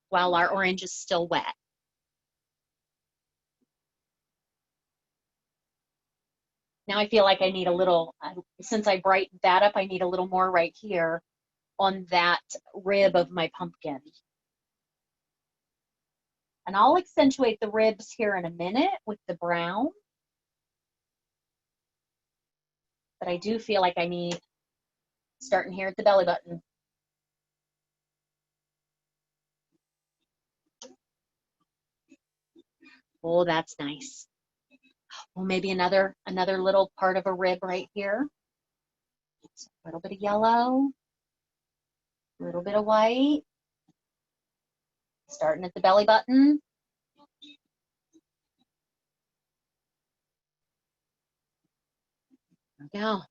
while our orange is still wet. Now I feel like I need a little, since I brightened that up, I need a little more right here on that rib of my pumpkin. And I'll accentuate the ribs here in a minute with the brown. But I do feel like I need, starting here at the belly button. Oh, that's nice. Well, maybe another little part of a rib right here. So a little bit of yellow, a little bit of white. Starting at the belly button. There we go.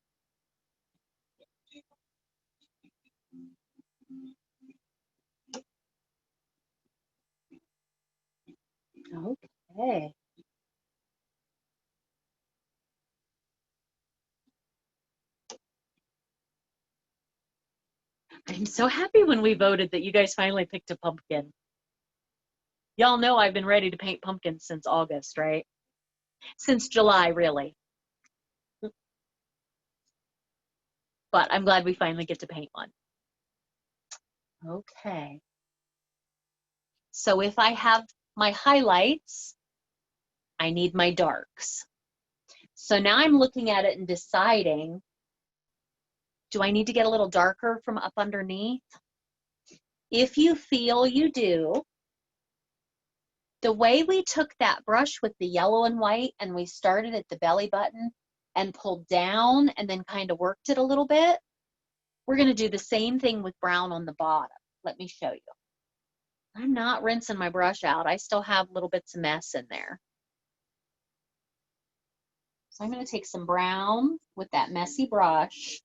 Okay. I'm so happy when we voted that you guys finally picked a pumpkin. Y'all know I've been ready to paint pumpkins since August, right? Since July, really. But I'm glad we finally get to paint one. Okay. So if I have my highlights, I need my darks. So now I'm looking at it and deciding, do I need to get a little darker from up underneath? If you feel you do, the way we took that brush with the yellow and white and we started at the belly button and pulled down and then kind of worked it a little bit, we're going to do the same thing with brown on the bottom. Let me show you. I'm not rinsing my brush out. I still have little bits of mess in there. So I'm going to take some brown with that messy brush.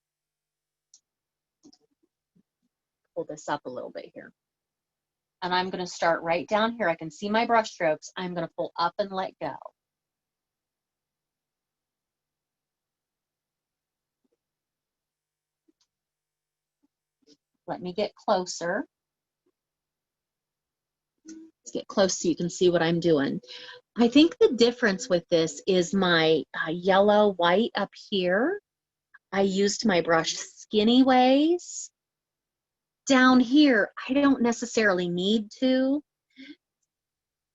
Pull this up a little bit here. And I'm going to start right down here. I can see my brush strokes. I'm going to pull up and let go. Let me get closer. Let's get close so you can see what I'm doing. I think the difference with this is my yellow white up here. I used my brush skinny ways. Down here, I don't necessarily need to.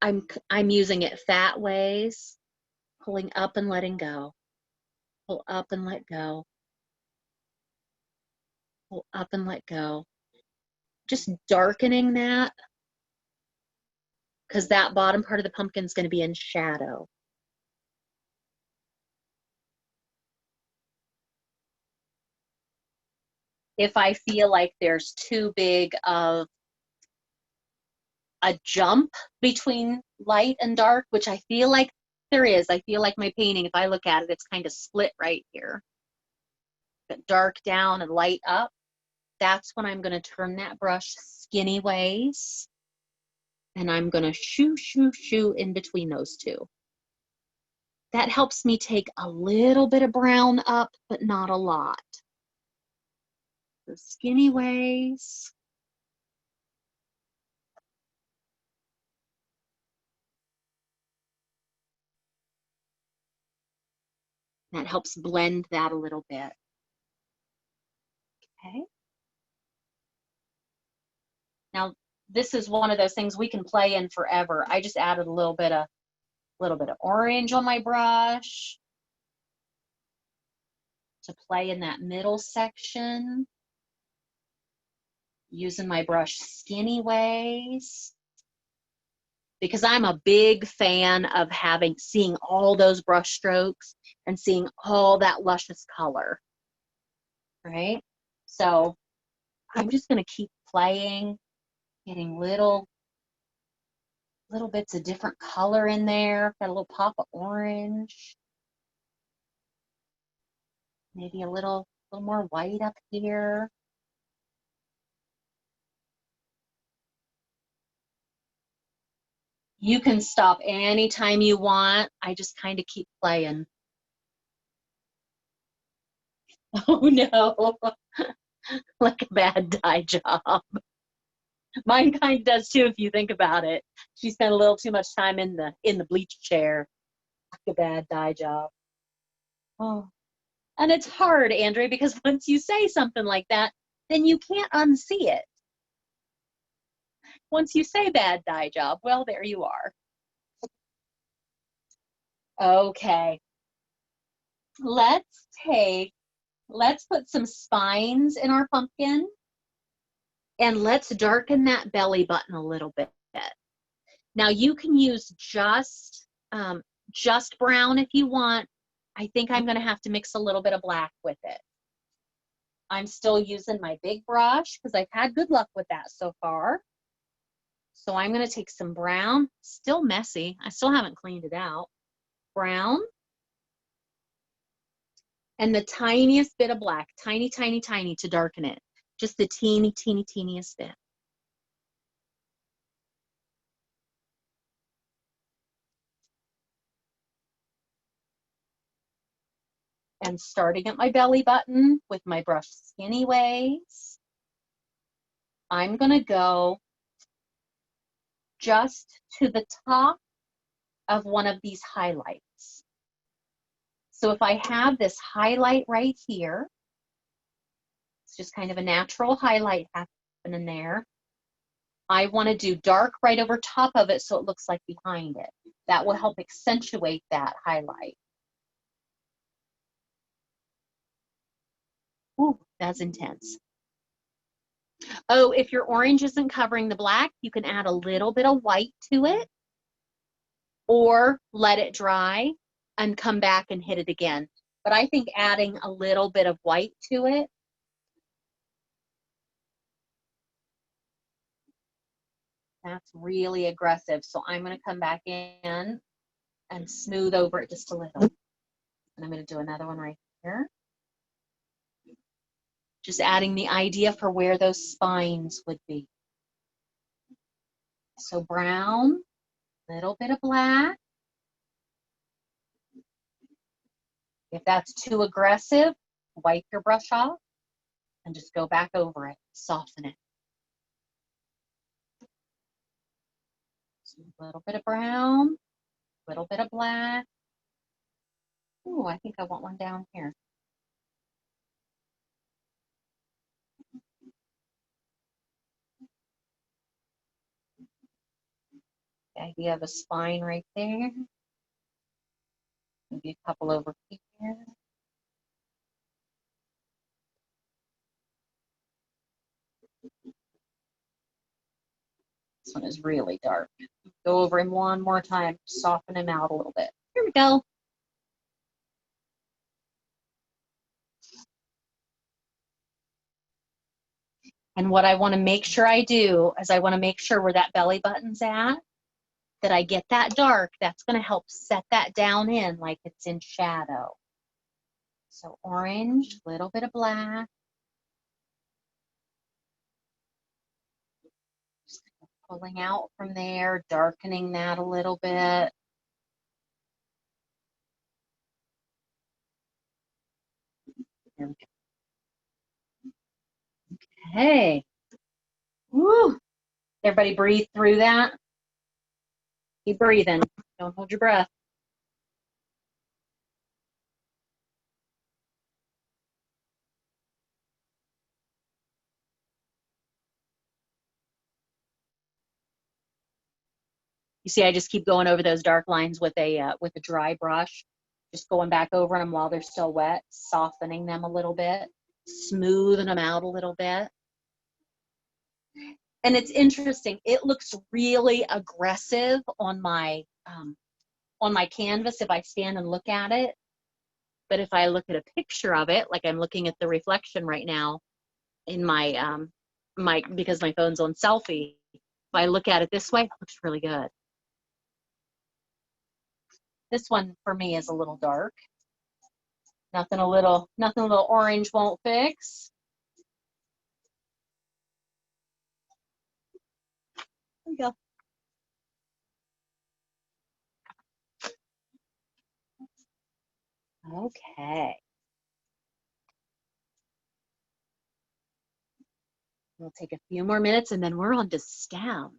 I'm using it fat ways, pulling up and letting go. Pull up and let go. Pull up and let go. Just darkening that, because that bottom part of the pumpkin is going to be in shadow. If I feel like there's too big of a jump between light and dark, which I feel like there is. I feel like my painting, if I look at it, it's kind of split right here. But dark down and light up. That's when I'm going to turn that brush skinny ways. And I'm going to shoo, shoo, shoo in between those two. That helps me take a little bit of brown up, but not a lot. The skinny ways. That helps blend that a little bit. Okay. Now, this is one of those things we can play in forever. I just added a little bit of orange on my brush to play in that middle section. Using my brush skinny ways. Because I'm a big fan of seeing all those brush strokes and seeing all that luscious color, right? So I'm just going to keep playing, getting little bits of different color in there. Got a little pop of orange, maybe a little more white up here. You can stop anytime you want. I just kind of keep playing. Oh no, like a bad dye job. Mine kind of does too, if you think about it. She spent a little too much time in the bleach chair. Like a bad dye job. Oh, and it's hard, Andrea, because once you say something like that, then you can't unsee it. Once you say bad dye job, well, there you are. Okay. Let's put some spines in our pumpkin, and let's darken that belly button a little bit. Now you can use just brown if you want. I think I'm going to have to mix a little bit of black with it. I'm still using my big brush because I've had good luck with that so far. So I'm going to take some brown, still messy. I still haven't cleaned it out. Brown. And the tiniest bit of black, tiny, tiny, tiny to darken it. Just the teeny, teeny, teeniest bit. And starting at my belly button with my brush skinny ways. I'm gonna go just to the top of one of these highlights. So if I have this highlight right here, it's just kind of a natural highlight happening there. I want to do dark right over top of it so it looks like behind it. That will help accentuate that highlight. Ooh, that's intense. Oh, if your orange isn't covering the black, you can add a little bit of white to it or let it dry and come back and hit it again. But I think adding a little bit of white to it, that's really aggressive. So I'm going to come back in and smooth over it just a little. And I'm going to do another one right here. Just adding the idea for where those spines would be. So brown, little bit of black. If that's too aggressive, wipe your brush off and just go back over it, soften it. So a little bit of brown, a little bit of black. Ooh, I think I want one down here. The idea of a spine right there. Maybe a couple over here. This one is really dark. Go over him one more time, soften him out a little bit. Here we go. And what I want to make sure I do is I want to make sure where that belly button's at, that I get that dark. That's going to help set that down in like it's in shadow. So orange, a little bit of black. Just pulling out from there, darkening that a little bit. There we go. Okay. Woo. Everybody breathe through that. Keep breathing. Don't hold your breath. You see, I just keep going over those dark lines with a dry brush, just going back over them while they're still wet, softening them a little bit, smoothing them out a little bit. And it's interesting. It looks really aggressive on my canvas if I stand and look at it. But if I look at a picture of it, like I'm looking at the reflection right now in my because my phone's on selfie, if I look at it this way, it looks really good. This one for me is a little dark. Nothing a little orange won't fix. There we go. Okay. We'll take a few more minutes and then we're on to stem.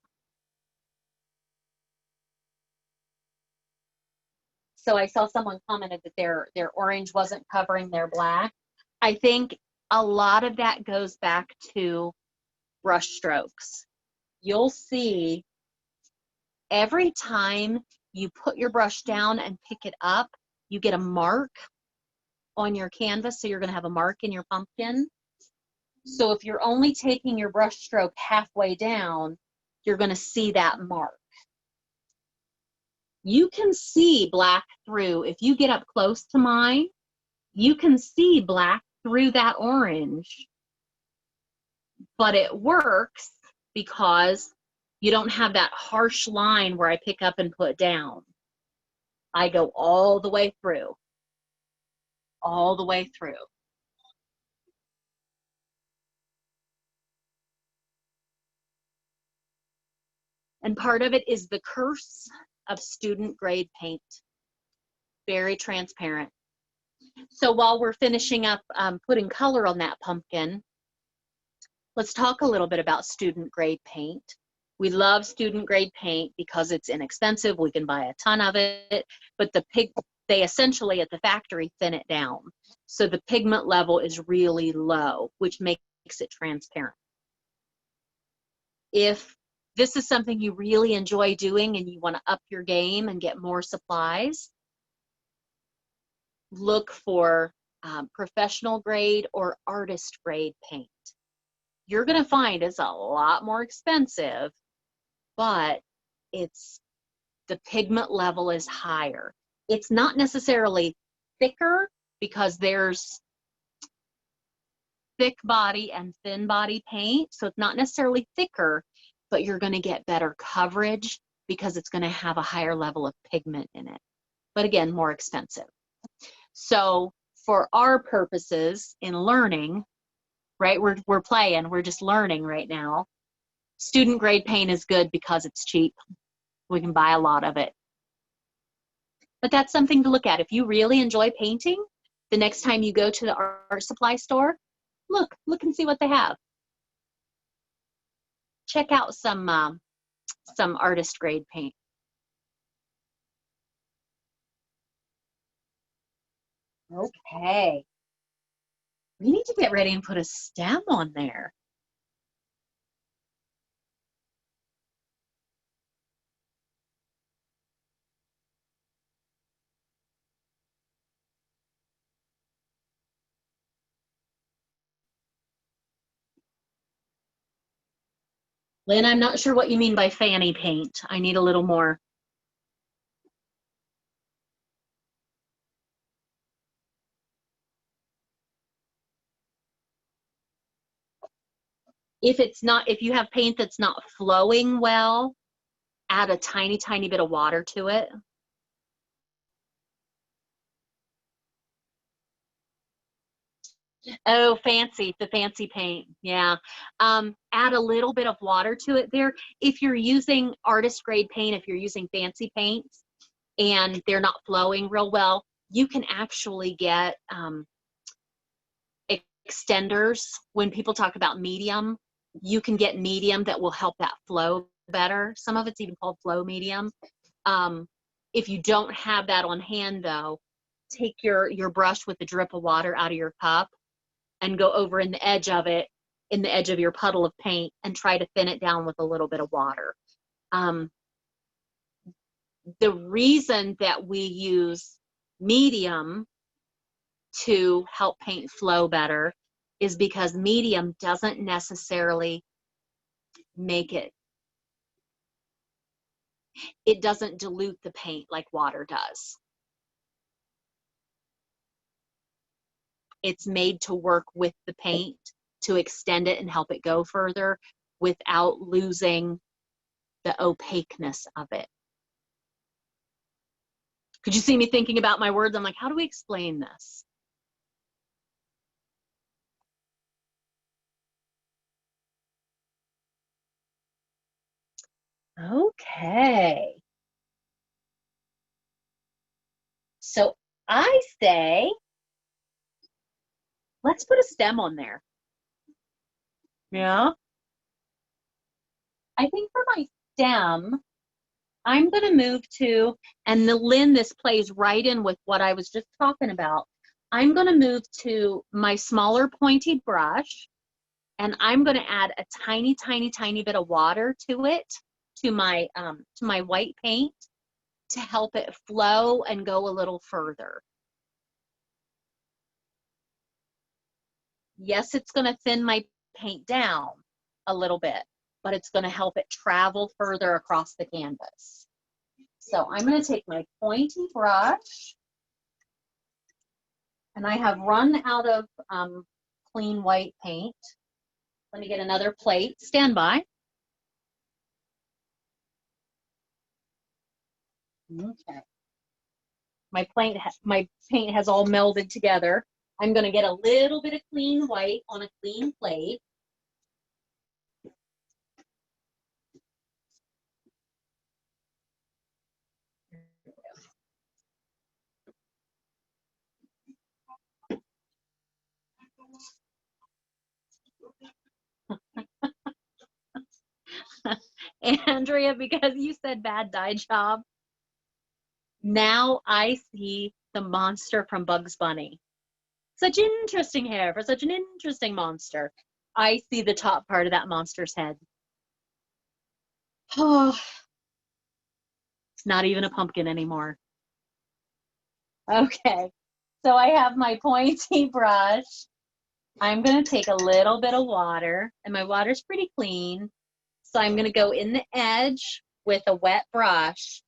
So I saw someone commented that their orange wasn't covering their black. I think a lot of that goes back to brush strokes. You'll see every time you put your brush down and pick it up, you get a mark on your canvas. So you're going to have a mark in your pumpkin. So if you're only taking your brush stroke halfway down, you're going to see that mark. You can see black through. If you get up close to mine, you can see black through that orange. But it works because you don't have that harsh line where I pick up and put down. I go all the way through. All the way through. And part of it is the curse of student grade paint. Very transparent. So while we're finishing up putting color on that pumpkin, let's talk a little bit about student grade paint. We love student grade paint because it's inexpensive. We can buy a ton of it, but they essentially at the factory thin it down. So the pigment level is really low, which makes it transparent. If this is something you really enjoy doing and you want to up your game and get more supplies, look for professional grade or artist grade paint. You're going to find it's a lot more expensive, but the pigment level is higher. It's not necessarily thicker because there's thick body and thin body paint, so it's not necessarily thicker, but you're going to get better coverage because it's going to have a higher level of pigment in it. But again, more expensive. So for our purposes in learning, right, we're playing, we're just learning right now. Student grade paint is good because it's cheap. We can buy a lot of it. But that's something to look at. If you really enjoy painting, the next time you go to the art supply store, look and see what they have. Check out some artist grade paint. Okay. We need to get ready and put a stem on there. Lynn, I'm not sure what you mean by fanny paint. I need a little more. If you have paint that's not flowing well, add a tiny, tiny bit of water to it. Oh, the fancy paint. Yeah. Add a little bit of water to it there. If you're using artist grade paint, if you're using fancy paints and they're not flowing real well, you can actually get extenders. When people talk about medium, you can get medium that will help that flow better. Some of it's even called flow medium. If you don't have that on hand though, take your brush with the drip of water out of your cup and go over in the edge of it, in the edge of your puddle of paint, and try to thin it down with a little bit of water. The reason that we use medium to help paint flow better is because medium doesn't necessarily it doesn't dilute the paint like water does. It's made to work with the paint to extend it and help it go further without losing the opaqueness of it. Could you see me thinking about my words? I'm like, how do we explain this? Okay. So I say, let's put a stem on there. Yeah. I think for my stem, I'm going to move to, and Lynn, this plays right in with what I was just talking about. I'm going to move to my smaller pointy brush, and I'm going to add a tiny, tiny, tiny bit of water to it, to my white paint, to help it flow and go a little further. Yes, it's going to thin my paint down a little bit, but it's going to help it travel further across the canvas. So I'm going to take my pointy brush, and I have run out of clean white paint. Let me get another plate. Stand by. Okay. My paint has all melded together. I'm going to get a little bit of clean white on a clean plate. Andrea, because you said bad dye job, now I see the monster from Bugs Bunny. Such interesting hair for such an interesting monster. I see the top part of that monster's head. Oh, it's not even a pumpkin anymore. Okay, so I have my pointy brush. I'm going to take a little bit of water, and my water's pretty clean. So I'm going to go in the edge with a wet brush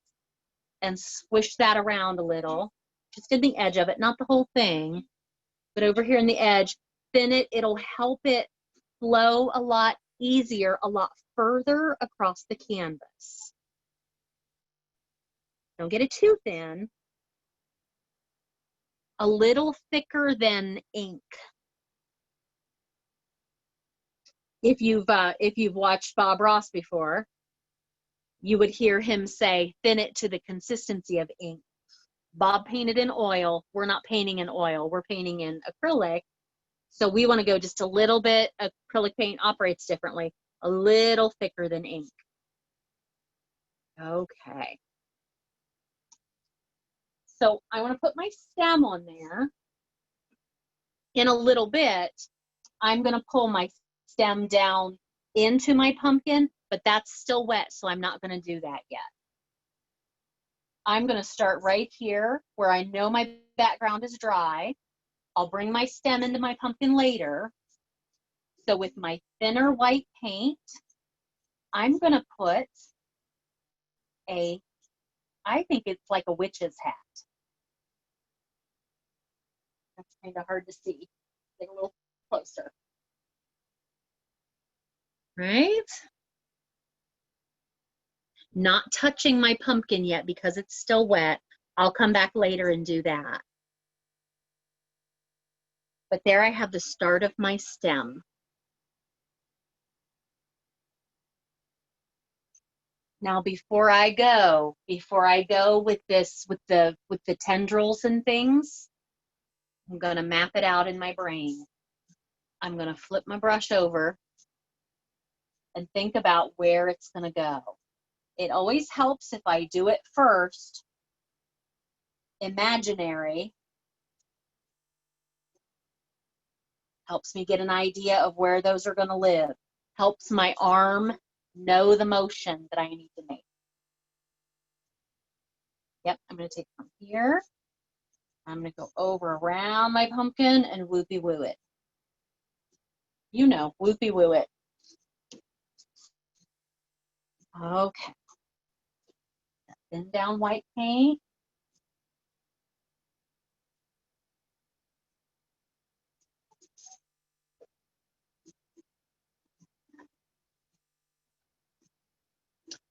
and swish that around a little, just in the edge of it, not the whole thing, but over here in the edge. Thin it, it'll help it flow a lot easier, a lot further across the canvas. Don't get it too thin. A little thicker than ink. If you've watched Bob Ross before, you would hear him say, thin it to the consistency of ink. Bob painted in oil. We're not painting in oil. We're painting in acrylic. So we want to go just a little bit. Acrylic paint operates differently. A little thicker than ink. Okay. So I want to put my stem on there. In a little bit, I'm going to pull my stem down into my pumpkin, but that's still wet, so I'm not going to do that yet. I'm going to start right here where I know my background is dry. I'll bring my stem into my pumpkin later. So with my thinner white paint, I'm going to put I think it's like a witch's hat. That's kind of hard to see. Get a little closer. Right? Not touching my pumpkin yet because it's still wet. I'll come back later and do that. But there I have the start of my stem. Now before I go with this, with the tendrils and things, I'm gonna map it out in my brain. I'm gonna flip my brush over and think about where it's gonna go. It always helps if I do it first, imaginary. Helps me get an idea of where those are gonna live. Helps my arm know the motion that I need to make. Yep, I'm gonna take from here. I'm gonna go over around my pumpkin and whoopie woo it. You know, whoopie woo it. Okay. Thin down white paint.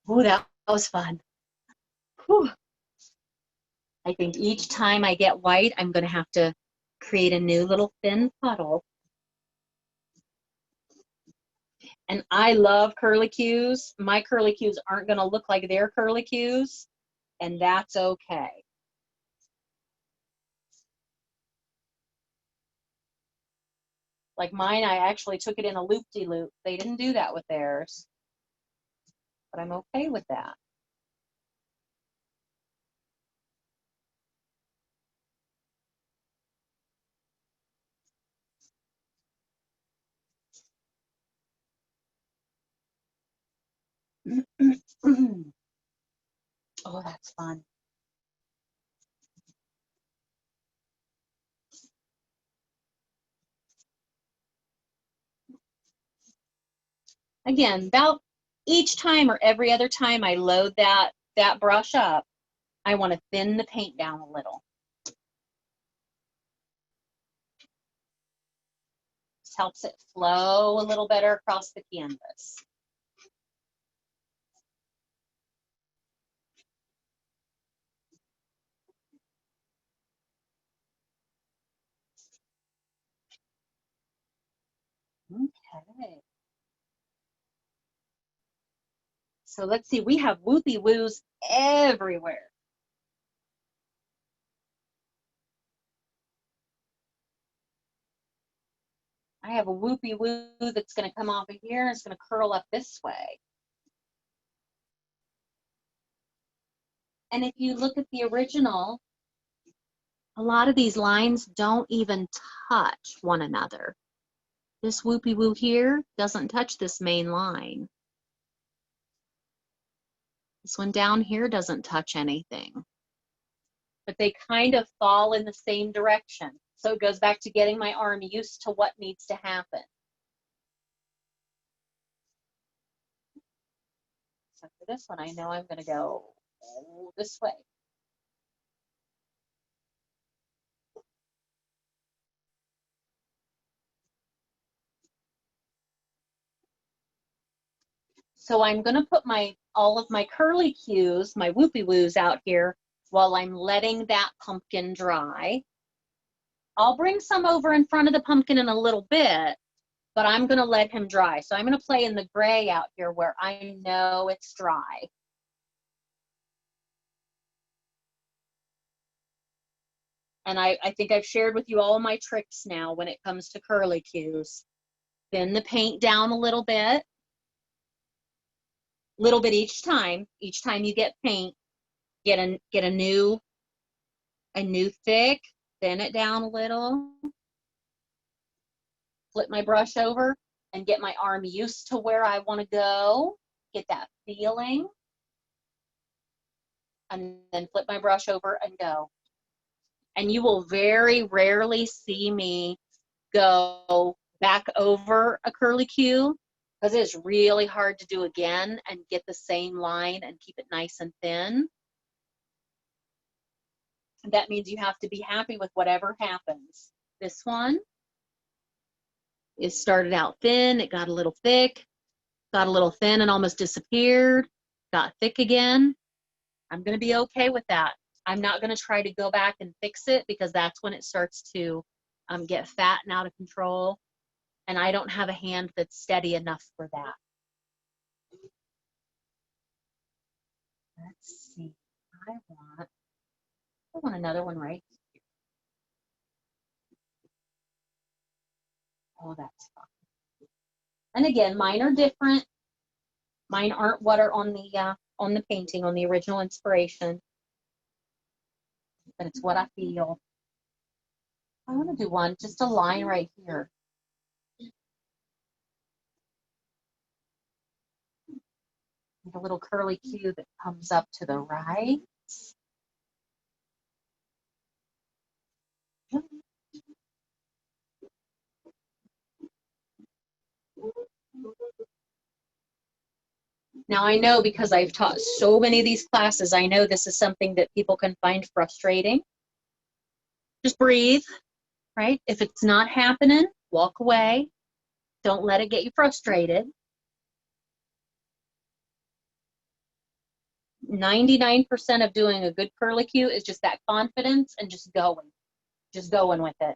Ooh, that was fun. Whew. I think each time I get white, I'm gonna have to create a new little thin puddle. And I love curlicues. My curlicues aren't gonna look like their curlicues, and that's okay. Like mine, I actually took it in a loop-de-loop. They didn't do that with theirs, but I'm okay with that. Oh, that's fun. Again, about each time or every other time I load that brush up, I want to thin the paint down a little. This helps it flow a little better across the canvas. Okay. So let's see, we have whoopie woos everywhere. I have a whoopie woo that's going to come off of here and it's going to curl up this way. And if you look at the original, a lot of these lines don't even touch one another. This whoopie woo here doesn't touch this main line. This one down here doesn't touch anything. But they kind of fall in the same direction. So it goes back to getting my arm used to what needs to happen. So for this one, I know I'm going to go this way. So I'm going to put all of my curly cues, my whoopie woos out here while I'm letting that pumpkin dry. I'll bring some over in front of the pumpkin in a little bit, but I'm going to let him dry. So I'm going to play in the gray out here where I know it's dry. And I think I've shared with you all my tricks now when it comes to curly cues. Thin the paint down a little bit each time. Each time you get paint, get a new thick, thin it down a little. Flip my brush over and get my arm used to where I want to go. Get that feeling. And then flip my brush over and go. And you will very rarely see me go back over a curly cue because it's really hard to do again and get the same line and keep it nice and thin. That means you have to be happy with whatever happens. This one is started out thin, it got a little thick, got a little thin and almost disappeared, got thick again. I'm going to be okay with that. I'm not going to try to go back and fix it because that's when it starts to get fat and out of control. And I don't have a hand that's steady enough for that. Let's see. I want another one right here. Oh, that's fine. And again, mine are different. Mine aren't what are on the painting, on the original inspiration. But it's what I feel. I want to do one, just a line right here. A little curly cue that comes up to the right. Now I know because I've taught so many of these classes, I know this is something that people can find frustrating. Just breathe, right? If it's not happening, walk away. Don't let it get you frustrated. 99% of doing a good curly cue is just that confidence and just going with it.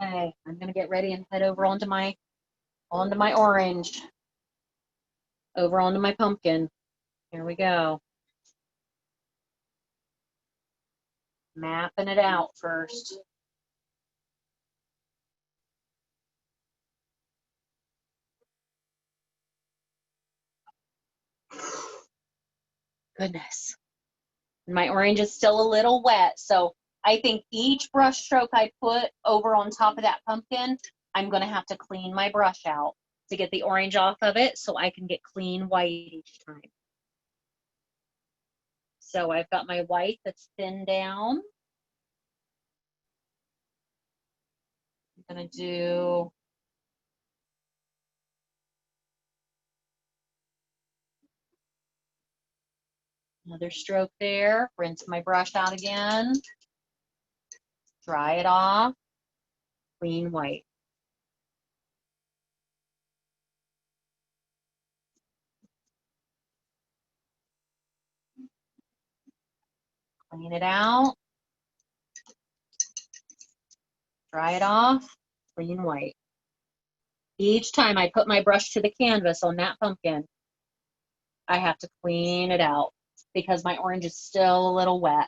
Okay, I'm gonna get ready and head over onto my orange, over onto my pumpkin. Here we go. Mapping it out first. Goodness. My orange is still a little wet, so I think each brush stroke I put over on top of that pumpkin, I'm gonna have to clean my brush out to get the orange off of it so I can get clean white each time. So I've got my white that's thinned down. I'm gonna do another stroke there, rinse my brush out again, dry it off, clean white. Clean it out. Dry it off. Clean white. Each time I put my brush to the canvas on that pumpkin, I have to clean it out because my orange is still a little wet.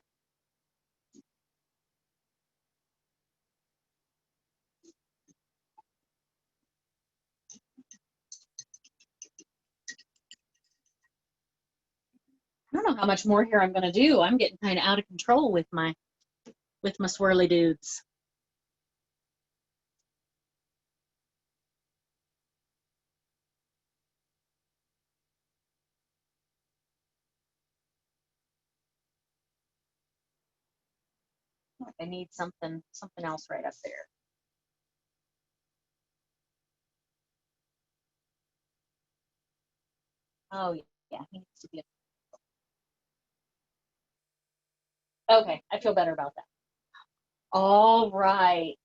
I don't know how much more here I'm going to do. I'm getting kind of out of control with my swirly dudes. I need something else right up there. Oh yeah, he needs to be. Okay, I feel better about that. All right.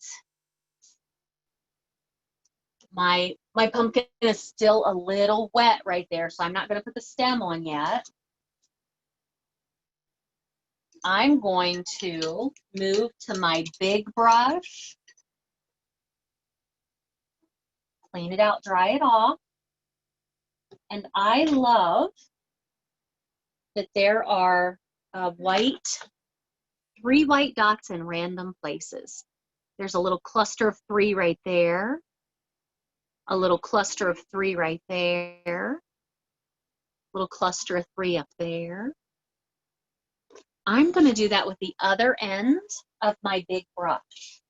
My pumpkin is still a little wet right there, so I'm not going to put the stem on yet. I'm going to move to my big brush, clean it out, dry it off. And I love that there are 3 white dots in random places. There's a little cluster of 3 right there, a little cluster of 3 right there, little cluster of 3 up there. I'm going to do that with the other end of my big brush.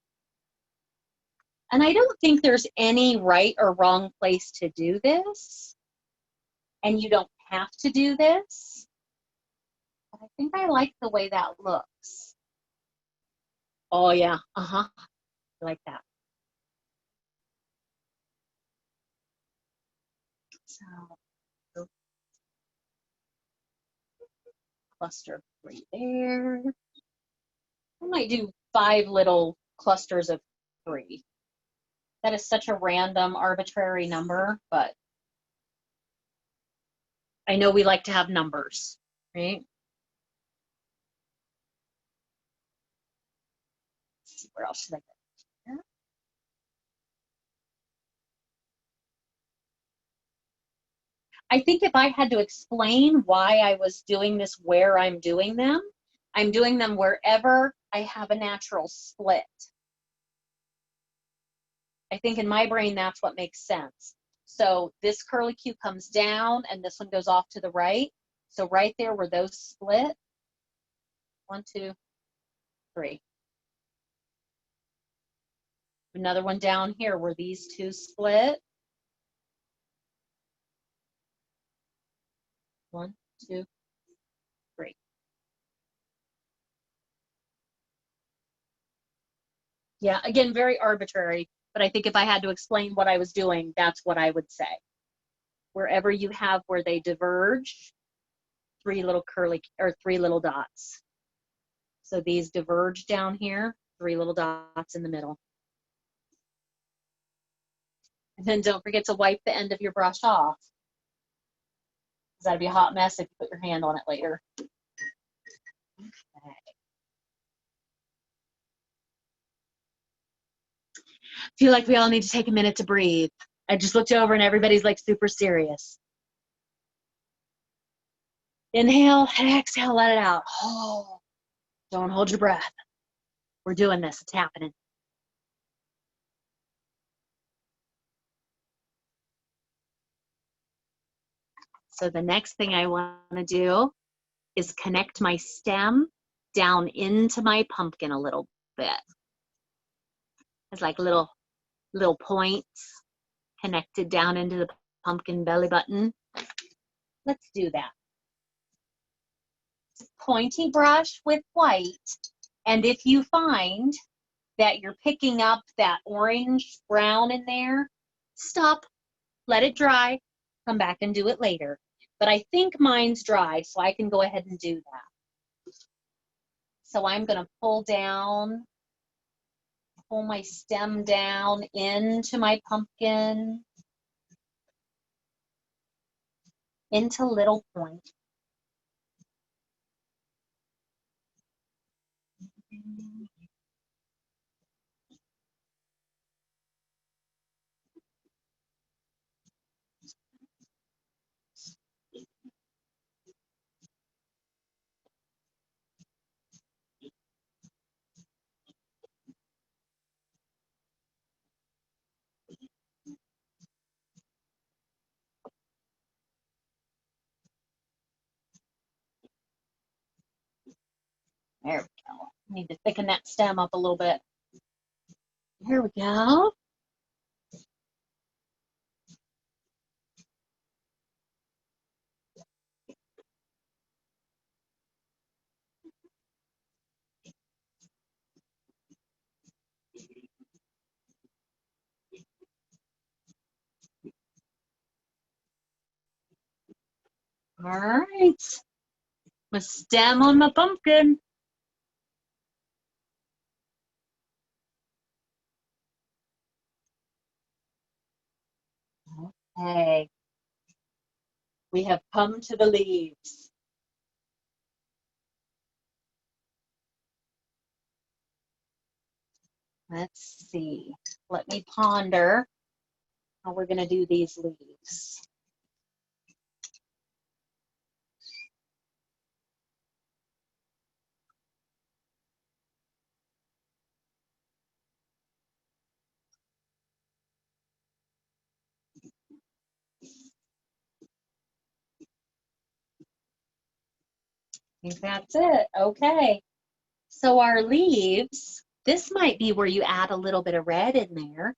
And I don't think there's any right or wrong place to do this. And you don't have to do this. But I think I like the way that looks. Oh yeah, I like that. So, cluster 3 there. I might do 5 little clusters of 3. That is such a random, arbitrary number, but I know we like to have numbers, right? Let's see, where else should I go? Here. I think if I had to explain why I was doing this where I'm doing them wherever I have a natural split. I think in my brain, that's what makes sense. So this curly Q comes down and this one goes off to the right. So right there where those split, 1, 2, 3. Another one down here where these 2 split. 1, 2, 3. Yeah, again, very arbitrary, but I think if I had to explain what I was doing, that's what I would say. Wherever you have where they diverge, 3 little curly or 3 little dots. So these diverge down here, 3 little dots in the middle. And then don't forget to wipe the end of your brush off. That'd be a hot mess if you put your hand on it later. Okay. Feel like we all need to take a minute to breathe. I just looked over and everybody's like super serious. Inhale, exhale, let it out. Oh, don't hold your breath. We're doing this, it's happening. So the next thing I want to do is connect my stem down into my pumpkin a little bit. It's like little points connected down into the pumpkin belly button. Let's do that. Pointy brush with white. And if you find that you're picking up that orange brown in there, stop, let it dry, come back and do it later. But I think mine's dry, so I can go ahead and do that. So I'm going to pull my stem down into my pumpkin, into little points. There we go. Need to thicken that stem up a little bit. Here we go. All right. My stem on my pumpkin. Okay. We have come to the leaves. Let's see. Let me ponder how we're going to do these leaves. I think that's it. Okay. So our leaves, this might be where you add a little bit of red in there.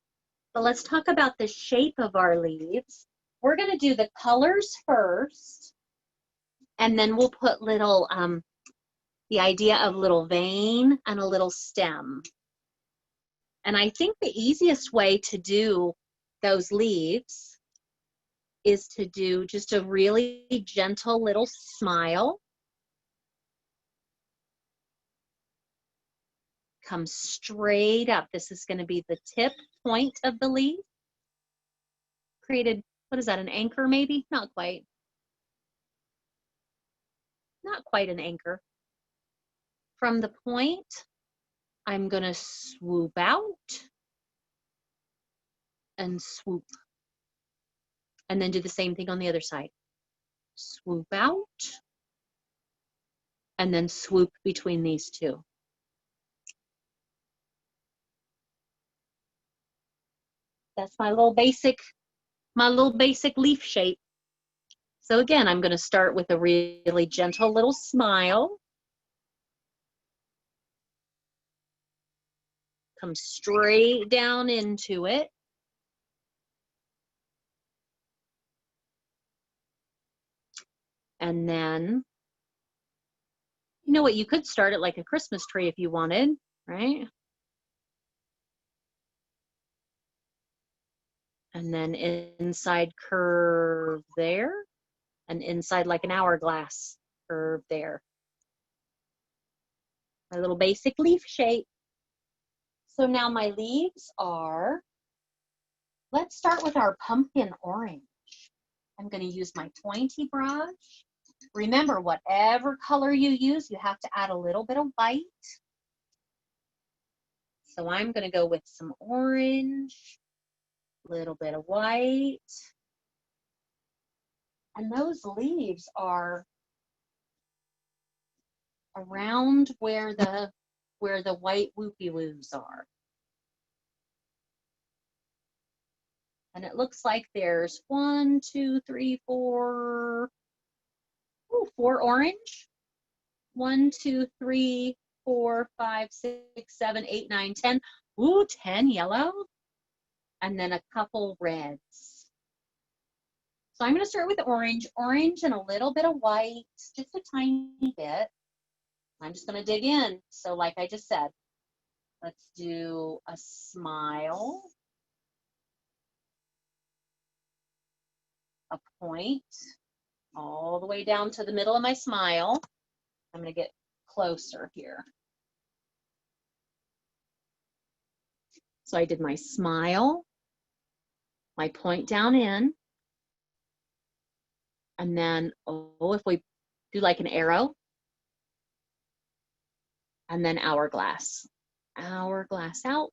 But let's talk about the shape of our leaves. We're going to do the colors first, and then we'll put little, the idea of little vein and a little stem. And I think the easiest way to do those leaves is to do just a really gentle little smile. Come straight up. This is going to be the tip point of the leaf. Created, what is that, an anchor maybe? Not quite. Not quite an anchor. From the point, I'm going to swoop out and swoop. And then do the same thing on the other side. Swoop out and then swoop between these two. That's my little basic leaf shape. So again, I'm going to start with a really gentle little smile. Come straight down into it. And then, you know what, you could start it like a Christmas tree if you wanted, right? And then inside curve there, and inside like an hourglass curve there. My little basic leaf shape. So now my leaves are, let's start with our pumpkin orange. I'm going to use my pointy brush. Remember, whatever color you use, you have to add a little bit of white. So I'm going to go with some orange, a little bit of white. And those leaves are around where the white whoopie-woos are. And it looks like there's 1, 2, 3, 4, ooh, 4 orange. 1, 2, 3, 4, 5, 6, 7, 8, 9, 10. Ooh, 10 yellow. And then a couple reds. So I'm going to start with orange and a little bit of white, just a tiny bit. I'm just going to dig in. So like I just said, let's do a smile, a point, all the way down to the middle of my smile. I'm going to get closer here. So I did my smile, my point down in, and then, oh, if we do like an arrow, and then hourglass. Hourglass out,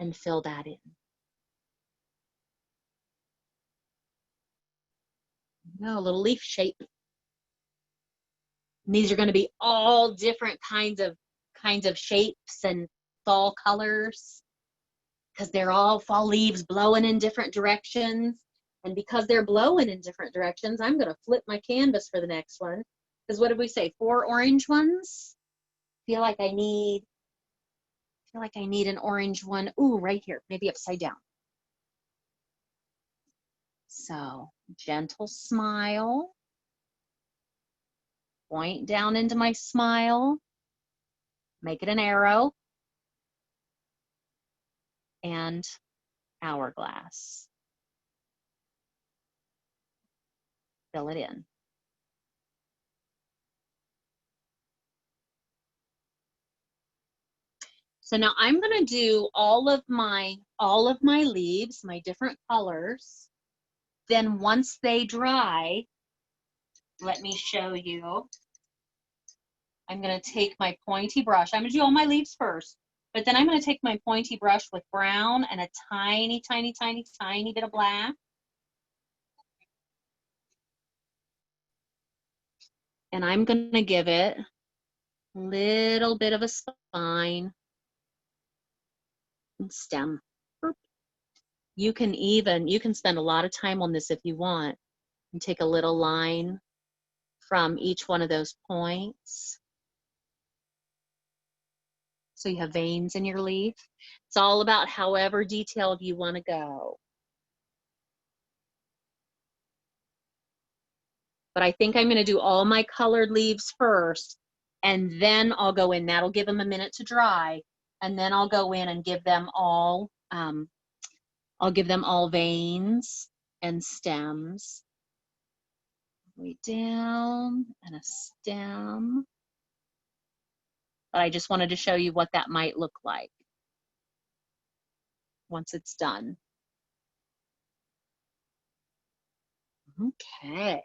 and fill that in. No, a little leaf shape. And these are going to be all different kinds of shapes and fall colors, because they're all fall leaves blowing in different directions. And because they're blowing in different directions, I'm going to flip my canvas for the next one. Because what did we say? 4 orange ones? Feel like I need an orange one. Ooh, right here, maybe upside down. So, gentle smile. Point down into my smile. Make it an arrow. And hourglass. Fill it in. So now I'm going to do all of my leaves, my different colors. Then once they dry, let me show you. I'm going to take my pointy brush. I'm going to do all my leaves first, but then I'm going to take my pointy brush with brown and a tiny, tiny, tiny, tiny bit of black. And I'm going to give it a little bit of a spine and stem. You can spend a lot of time on this if you want, and take a little line from each one of those points. So you have veins in your leaf. It's all about however detailed you want to go. But I think I'm going to do all my colored leaves first, and then I'll go in. That'll give them a minute to dry, and then I'll go in and give them all veins and stems. Way down and a stem. But I just wanted to show you what that might look like once it's done. Okay.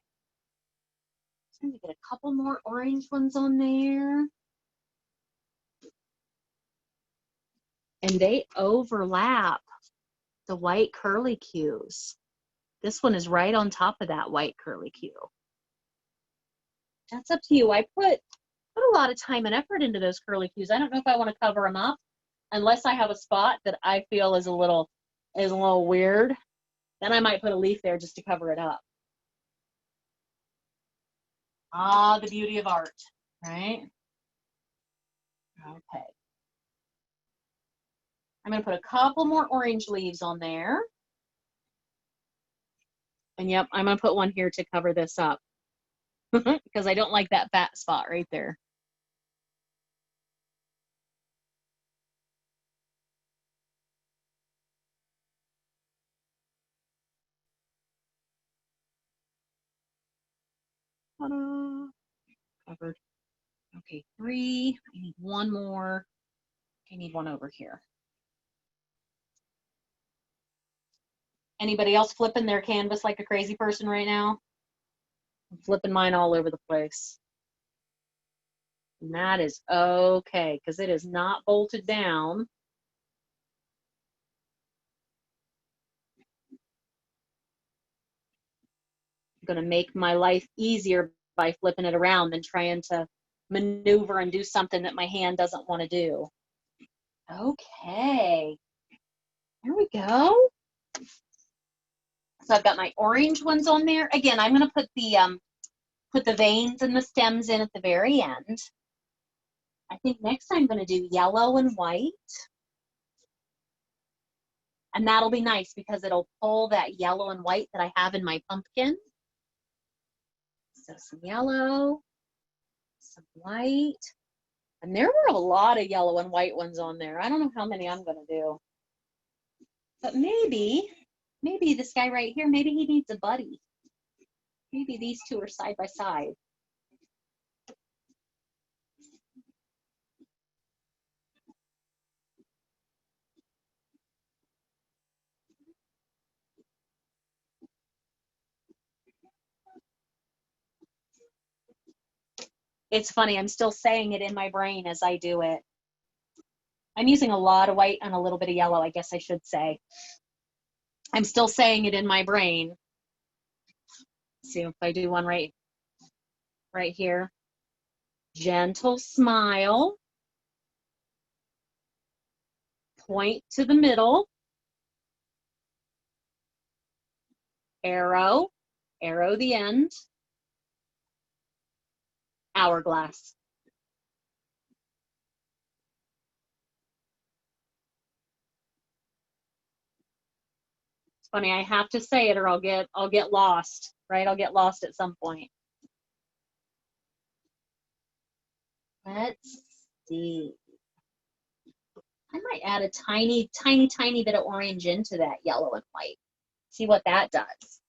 So I'm gonna get a couple more orange ones on there. And they overlap the white curlicues. This one is right on top of that white curlicue. That's up to you. I put a lot of time and effort into those curlicues. I don't know if I want to cover them up unless I have a spot that I feel is a little weird. Then I might put a leaf there just to cover it up. Ah, the beauty of art, right? Okay. I'm going to put a couple more orange leaves on there. And yep, I'm going to put one here to cover this up because I don't like that fat spot right there. Covered. Okay, 3. I need one more. I need one over here. Anybody else flipping their canvas like a crazy person right now? I'm flipping mine all over the place. And that is okay, because it is not bolted down. I'm going to make my life easier by flipping it around than trying to maneuver and do something that my hand doesn't want to do. Okay, here we go. So I've got my orange ones on there. Again, I'm going to put the veins and the stems in at the very end. I think next I'm going to do yellow and white. And that'll be nice because it'll pull that yellow and white that I have in my pumpkin. So some yellow, some white. And there were a lot of yellow and white ones on there. I don't know how many I'm going to do. But maybe this guy right here, maybe he needs a buddy. Maybe these two are side by side. It's funny, I'm still saying it in my brain as I do it. I'm using a lot of white and a little bit of yellow, I guess I should say. I'm still saying it in my brain. Let's see if I do one right here. Gentle smile. Point to the middle. Arrow the end. Hourglass. It's funny, I have to say it or I'll get lost, right? I'll get lost at some point. Let's see. I might add a tiny, tiny, tiny bit of orange into that yellow and white. See what that does.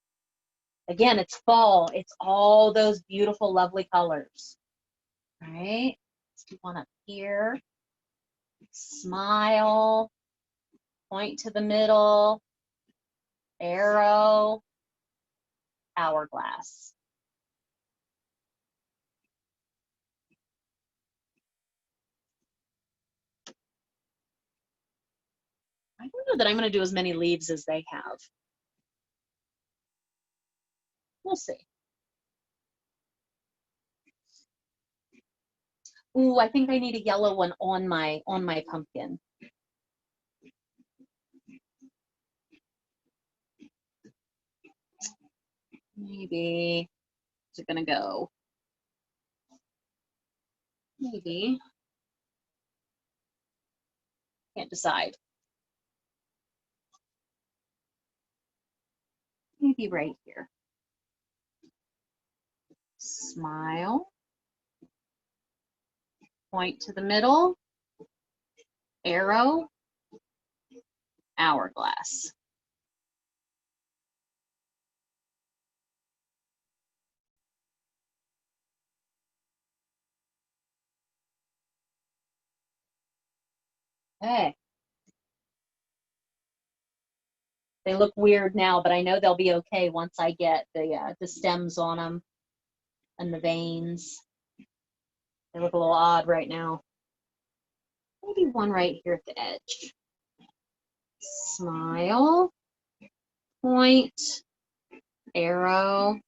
Again, it's fall. It's all those beautiful, lovely colors. All right. Let's do one up here. Smile. Point to the middle. Arrow. Hourglass. I don't know that I'm going to do as many leaves as they have. We'll see. Ooh, I think I need a yellow one on my pumpkin. Maybe, is it going to go? Maybe. Can't decide. Maybe right here. Smile. Point to the middle. Arrow. Hourglass. Okay. They look weird now, but I know they'll be okay once I get the stems on them and the veins. They look a little odd right now. Maybe one right here at the edge. Smile. Point. Arrow.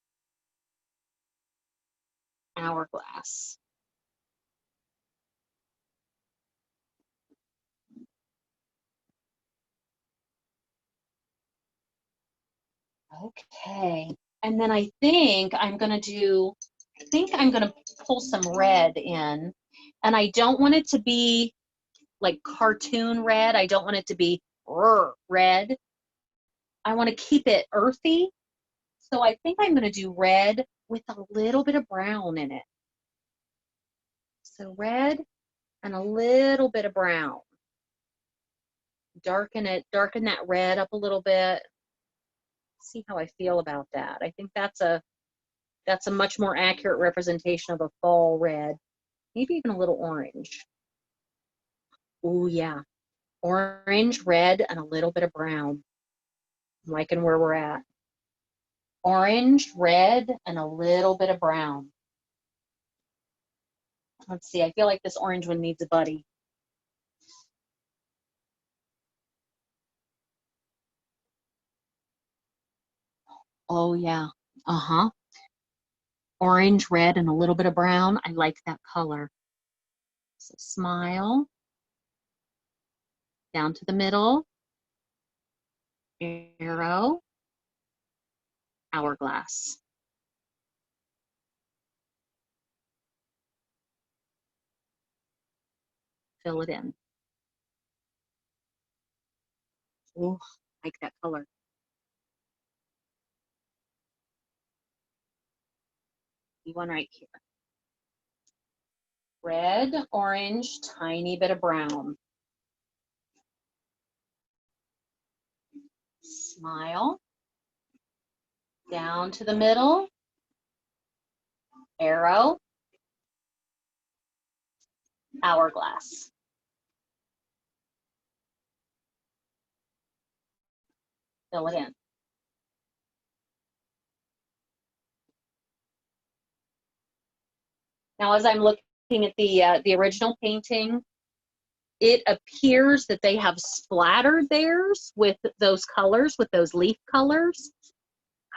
Hourglass. Okay. And then I think I'm going to pull some red in. And I don't want it to be like cartoon red. I don't want it to be red. I want to keep it earthy. So I think I'm going to do red with a little bit of brown in it. So red and a little bit of brown. Darken that red up a little bit. See how I feel about that. I think that's a much more accurate representation of a fall red. Maybe even a little orange. Oh yeah. Orange, red, and a little bit of brown. I'm liking where we're at. Orange, red, and a little bit of brown. Let's see, I feel like this orange one needs a buddy. Oh yeah, uh-huh. Orange, red, and a little bit of brown. I like that color. So smile. Down to the middle. Arrow. Hourglass. Fill it in. Oh, I like that color. One right here. Red, orange, tiny bit of brown. Smile. Down to the middle. Arrow. Hourglass. Fill it in. Now, as I'm looking at the original painting, it appears that they have splattered theirs with those colors, with those leaf colors.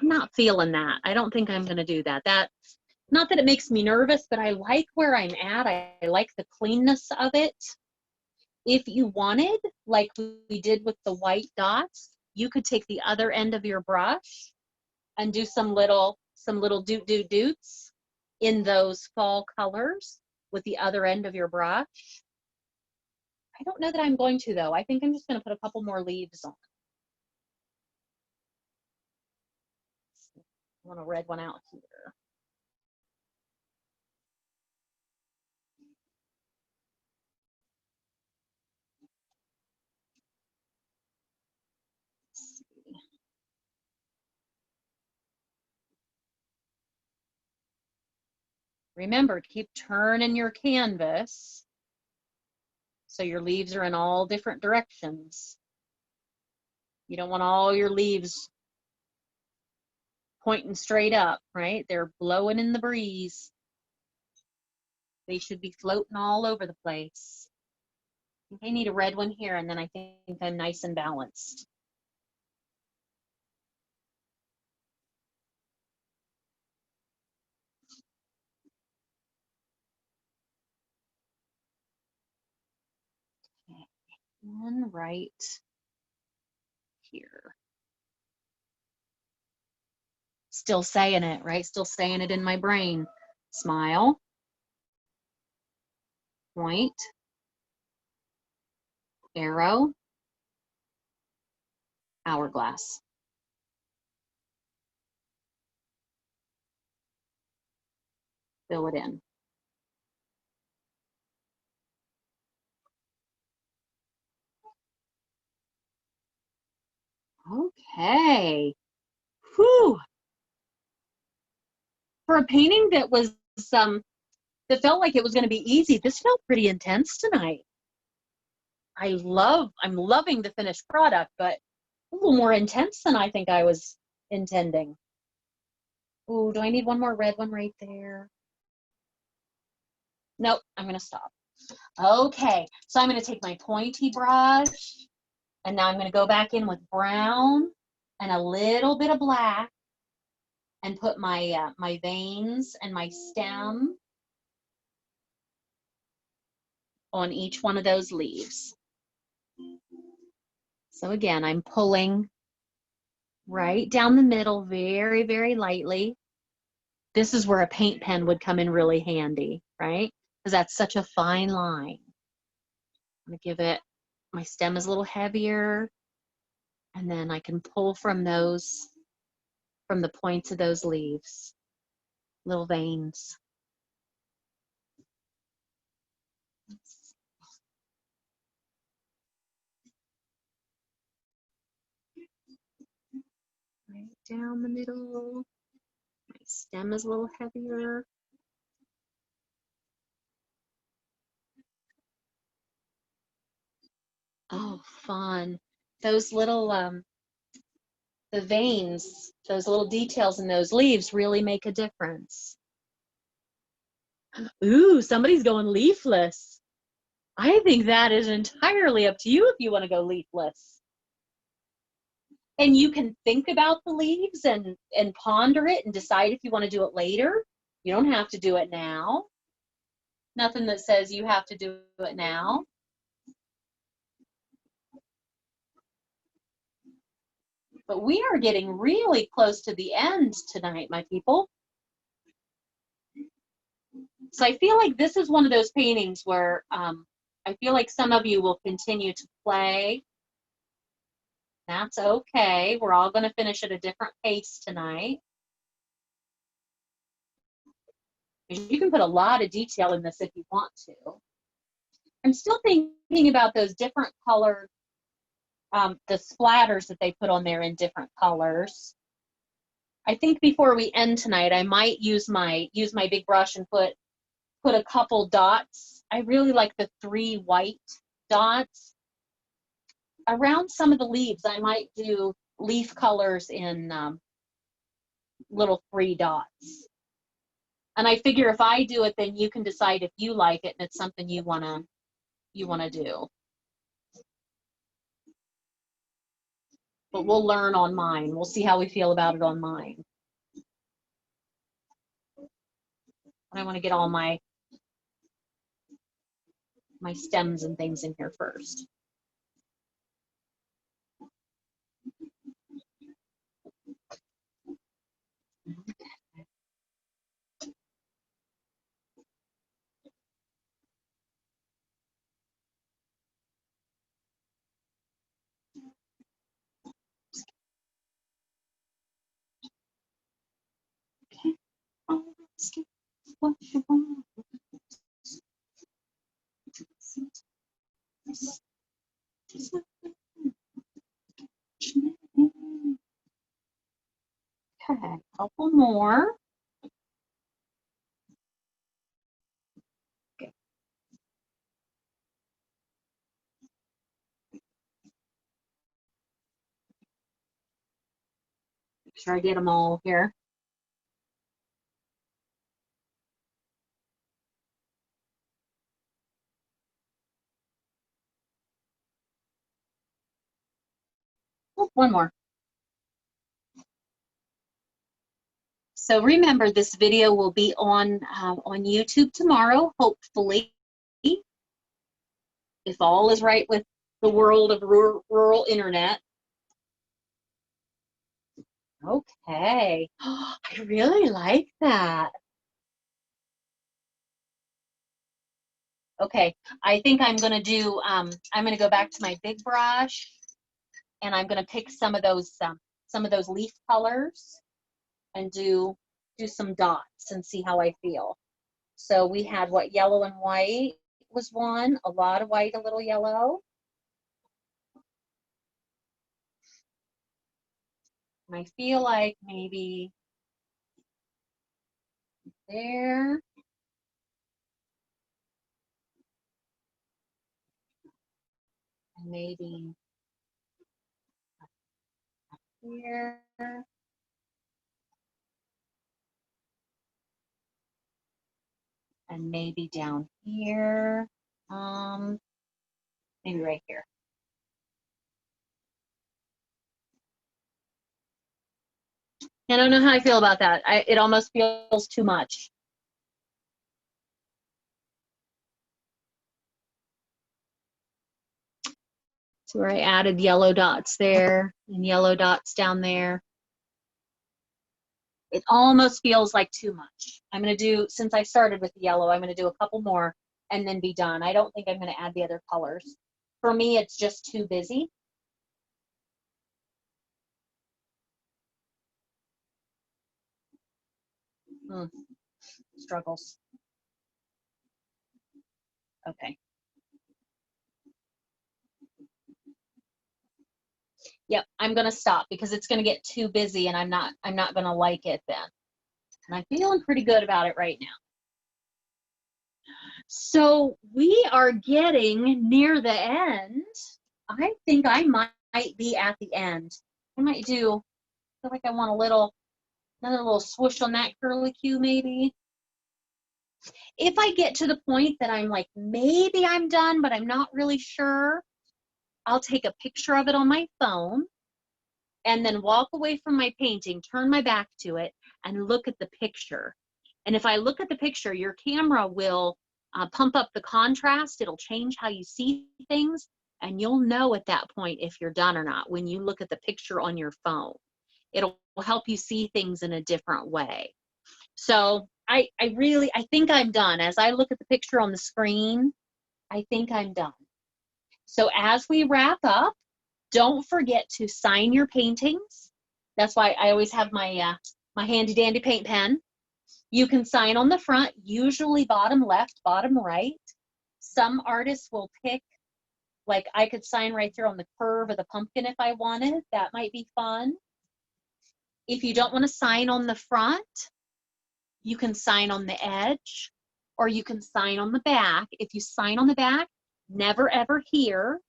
I'm not feeling that. I don't think I'm going to do that. Not that it makes me nervous, but I like where I'm at. I like the cleanness of it. If you wanted, like we did with the white dots, you could take the other end of your brush and do some little doot-doot-doots in those fall colors with the other end of your brush. I don't know that I'm going to, though. I think I'm just going to put a couple more leaves on. I want a red one out here. Remember, keep turning your canvas so your leaves are in all different directions. You don't want all your leaves pointing straight up, right? They're blowing in the breeze. They should be floating all over the place. I think I need a red one here, and then I think I'm nice and balanced. Okay, and right here. Still saying it, right? Still saying it in my brain. Smile. Point. Arrow. Hourglass. Fill it in. Okay. Whew. For a painting that was that felt like it was going to be easy, this felt pretty intense tonight. I'm loving the finished product, but a little more intense than I think I was intending. Ooh, do I need one more red one right there? Nope, I'm gonna stop. Okay, so I'm gonna take my pointy brush, and now I'm gonna go back in with brown and a little bit of black and put my my veins and my stem on each one of those leaves. So again, I'm pulling right down the middle very, very lightly. This is where a paint pen would come in really handy, right? Because that's such a fine line. I'm gonna give it, my stem is a little heavier, and then I can pull from those, from the points of those leaves, little veins. Right down the middle. My stem is a little heavier. Oh, fun. Those little, the veins, those little details in those leaves really make a difference. Ooh, somebody's going leafless. I think that is entirely up to you if you want to go leafless. And you can think about the leaves and ponder it and decide if you want to do it later. You don't have to do it now. Nothing that says you have to do it now. But we are getting really close to the end tonight, my people. So I feel like this is one of those paintings where I feel like some of you will continue to play. That's okay. We're all going to finish at a different pace tonight. You can put a lot of detail in this if you want to. I'm still thinking about those different colored, the splatters that they put on there in different colors. I think before we end tonight, I might use my big brush and put a couple dots. I really like the 3 white dots. Around some of the leaves, I might do leaf colors in little 3 dots. And I figure if I do it, then you can decide if you like it and it's something you wanna do. But we'll learn on mine. We'll see how we feel about it on mine. I want to get all my stems and things in here first. Okay, a couple more. Okay. Make sure I get them all here. Oh, one more. So remember, this video will be on YouTube tomorrow, hopefully, if all is right with the world of rural internet. Okay. Oh, I really like that. Okay, I think I'm gonna do, I'm gonna go back to my big brush, and I'm gonna pick some of those leaf colors and do some dots and see how I feel. So we had what, yellow and white was one, a lot of white, a little yellow. And I feel like maybe there. And maybe here. And maybe down here. Maybe right here. I don't know how I feel about that. It almost feels too much. So where I added yellow dots there and yellow dots down there. It almost feels like too much. I'm going to do, since I started with the yellow, I'm going to do a couple more and then be done. I don't think I'm going to add the other colors. For me, it's just too busy. Struggles. Okay. Yep, I'm going to stop because it's going to get too busy and I'm not going to like it then. And I'm feeling pretty good about it right now. So we are getting near the end. I think I might be at the end. I might do, I feel like I want another little swoosh on that curlicue maybe. If I get to the point that I'm like, maybe I'm done, but I'm not really sure, I'll take a picture of it on my phone and then walk away from my painting, turn my back to it, and look at the picture. And if I look at the picture, your camera will pump up the contrast. It'll change how you see things, and you'll know at that point if you're done or not when you look at the picture on your phone. It'll help you see things in a different way. So I think I'm done. As I look at the picture on the screen, I think I'm done. So as we wrap up, don't forget to sign your paintings. That's why I always have my my handy dandy paint pen. You can sign on the front, usually bottom left, bottom right. Some artists will pick, like I could sign right there on the curve of the pumpkin if I wanted. That might be fun. If you don't want to sign on the front, you can sign on the edge, or you can sign on the back. If you sign on the back, never ever here,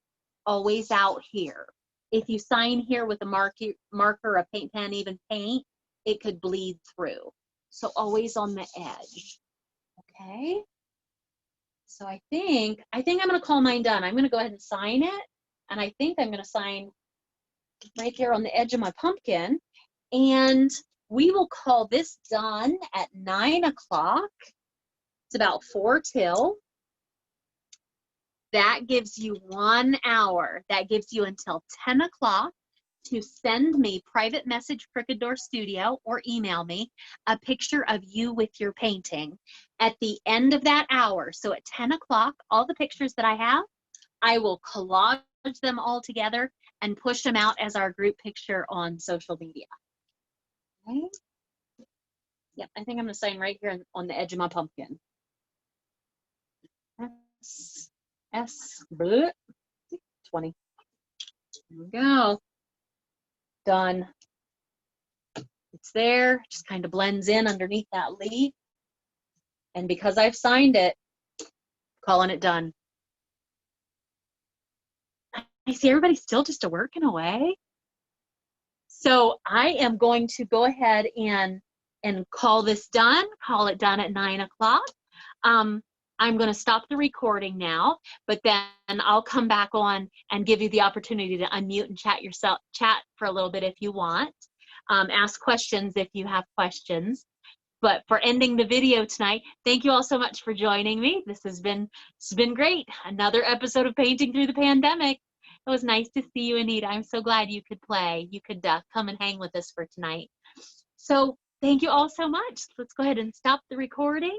always out here. If you sign here with a marker, a paint pen, even paint, it could bleed through. So always on the edge, okay? So I think I'm gonna call mine done. I'm gonna go ahead and sign it. And I think I'm gonna sign right here on the edge of my pumpkin. And we will call this done at 9 o'clock. It's about 4 till. That gives you 1 hour. That gives you until 10 o'clock to send me private message Crooked Door Studio or email me a picture of you with your painting. At the end of that hour, so at 10 o'clock, all the pictures that I have, I will collage them all together and push them out as our group picture on social media. Okay. Yep, I think I'm gonna sign right here on the edge of my pumpkin. S 20. There we go. Done. It's there, just kind of blends in underneath that leaf. And because I've signed it, calling it done. I see everybody still just working away. So I am going to go ahead and call this done, call it done at 9 o'clock. I'm going to stop the recording now, but then I'll come back on and give you the opportunity to unmute and chat for a little bit if you want. Ask questions if you have questions. But for ending the video tonight, thank you all so much for joining me. It's been great. Another episode of Painting Through the Pandemic. It was nice to see you, Anita. I'm so glad you could play. You could come and hang with us for tonight. So thank you all so much. Let's go ahead and stop the recording.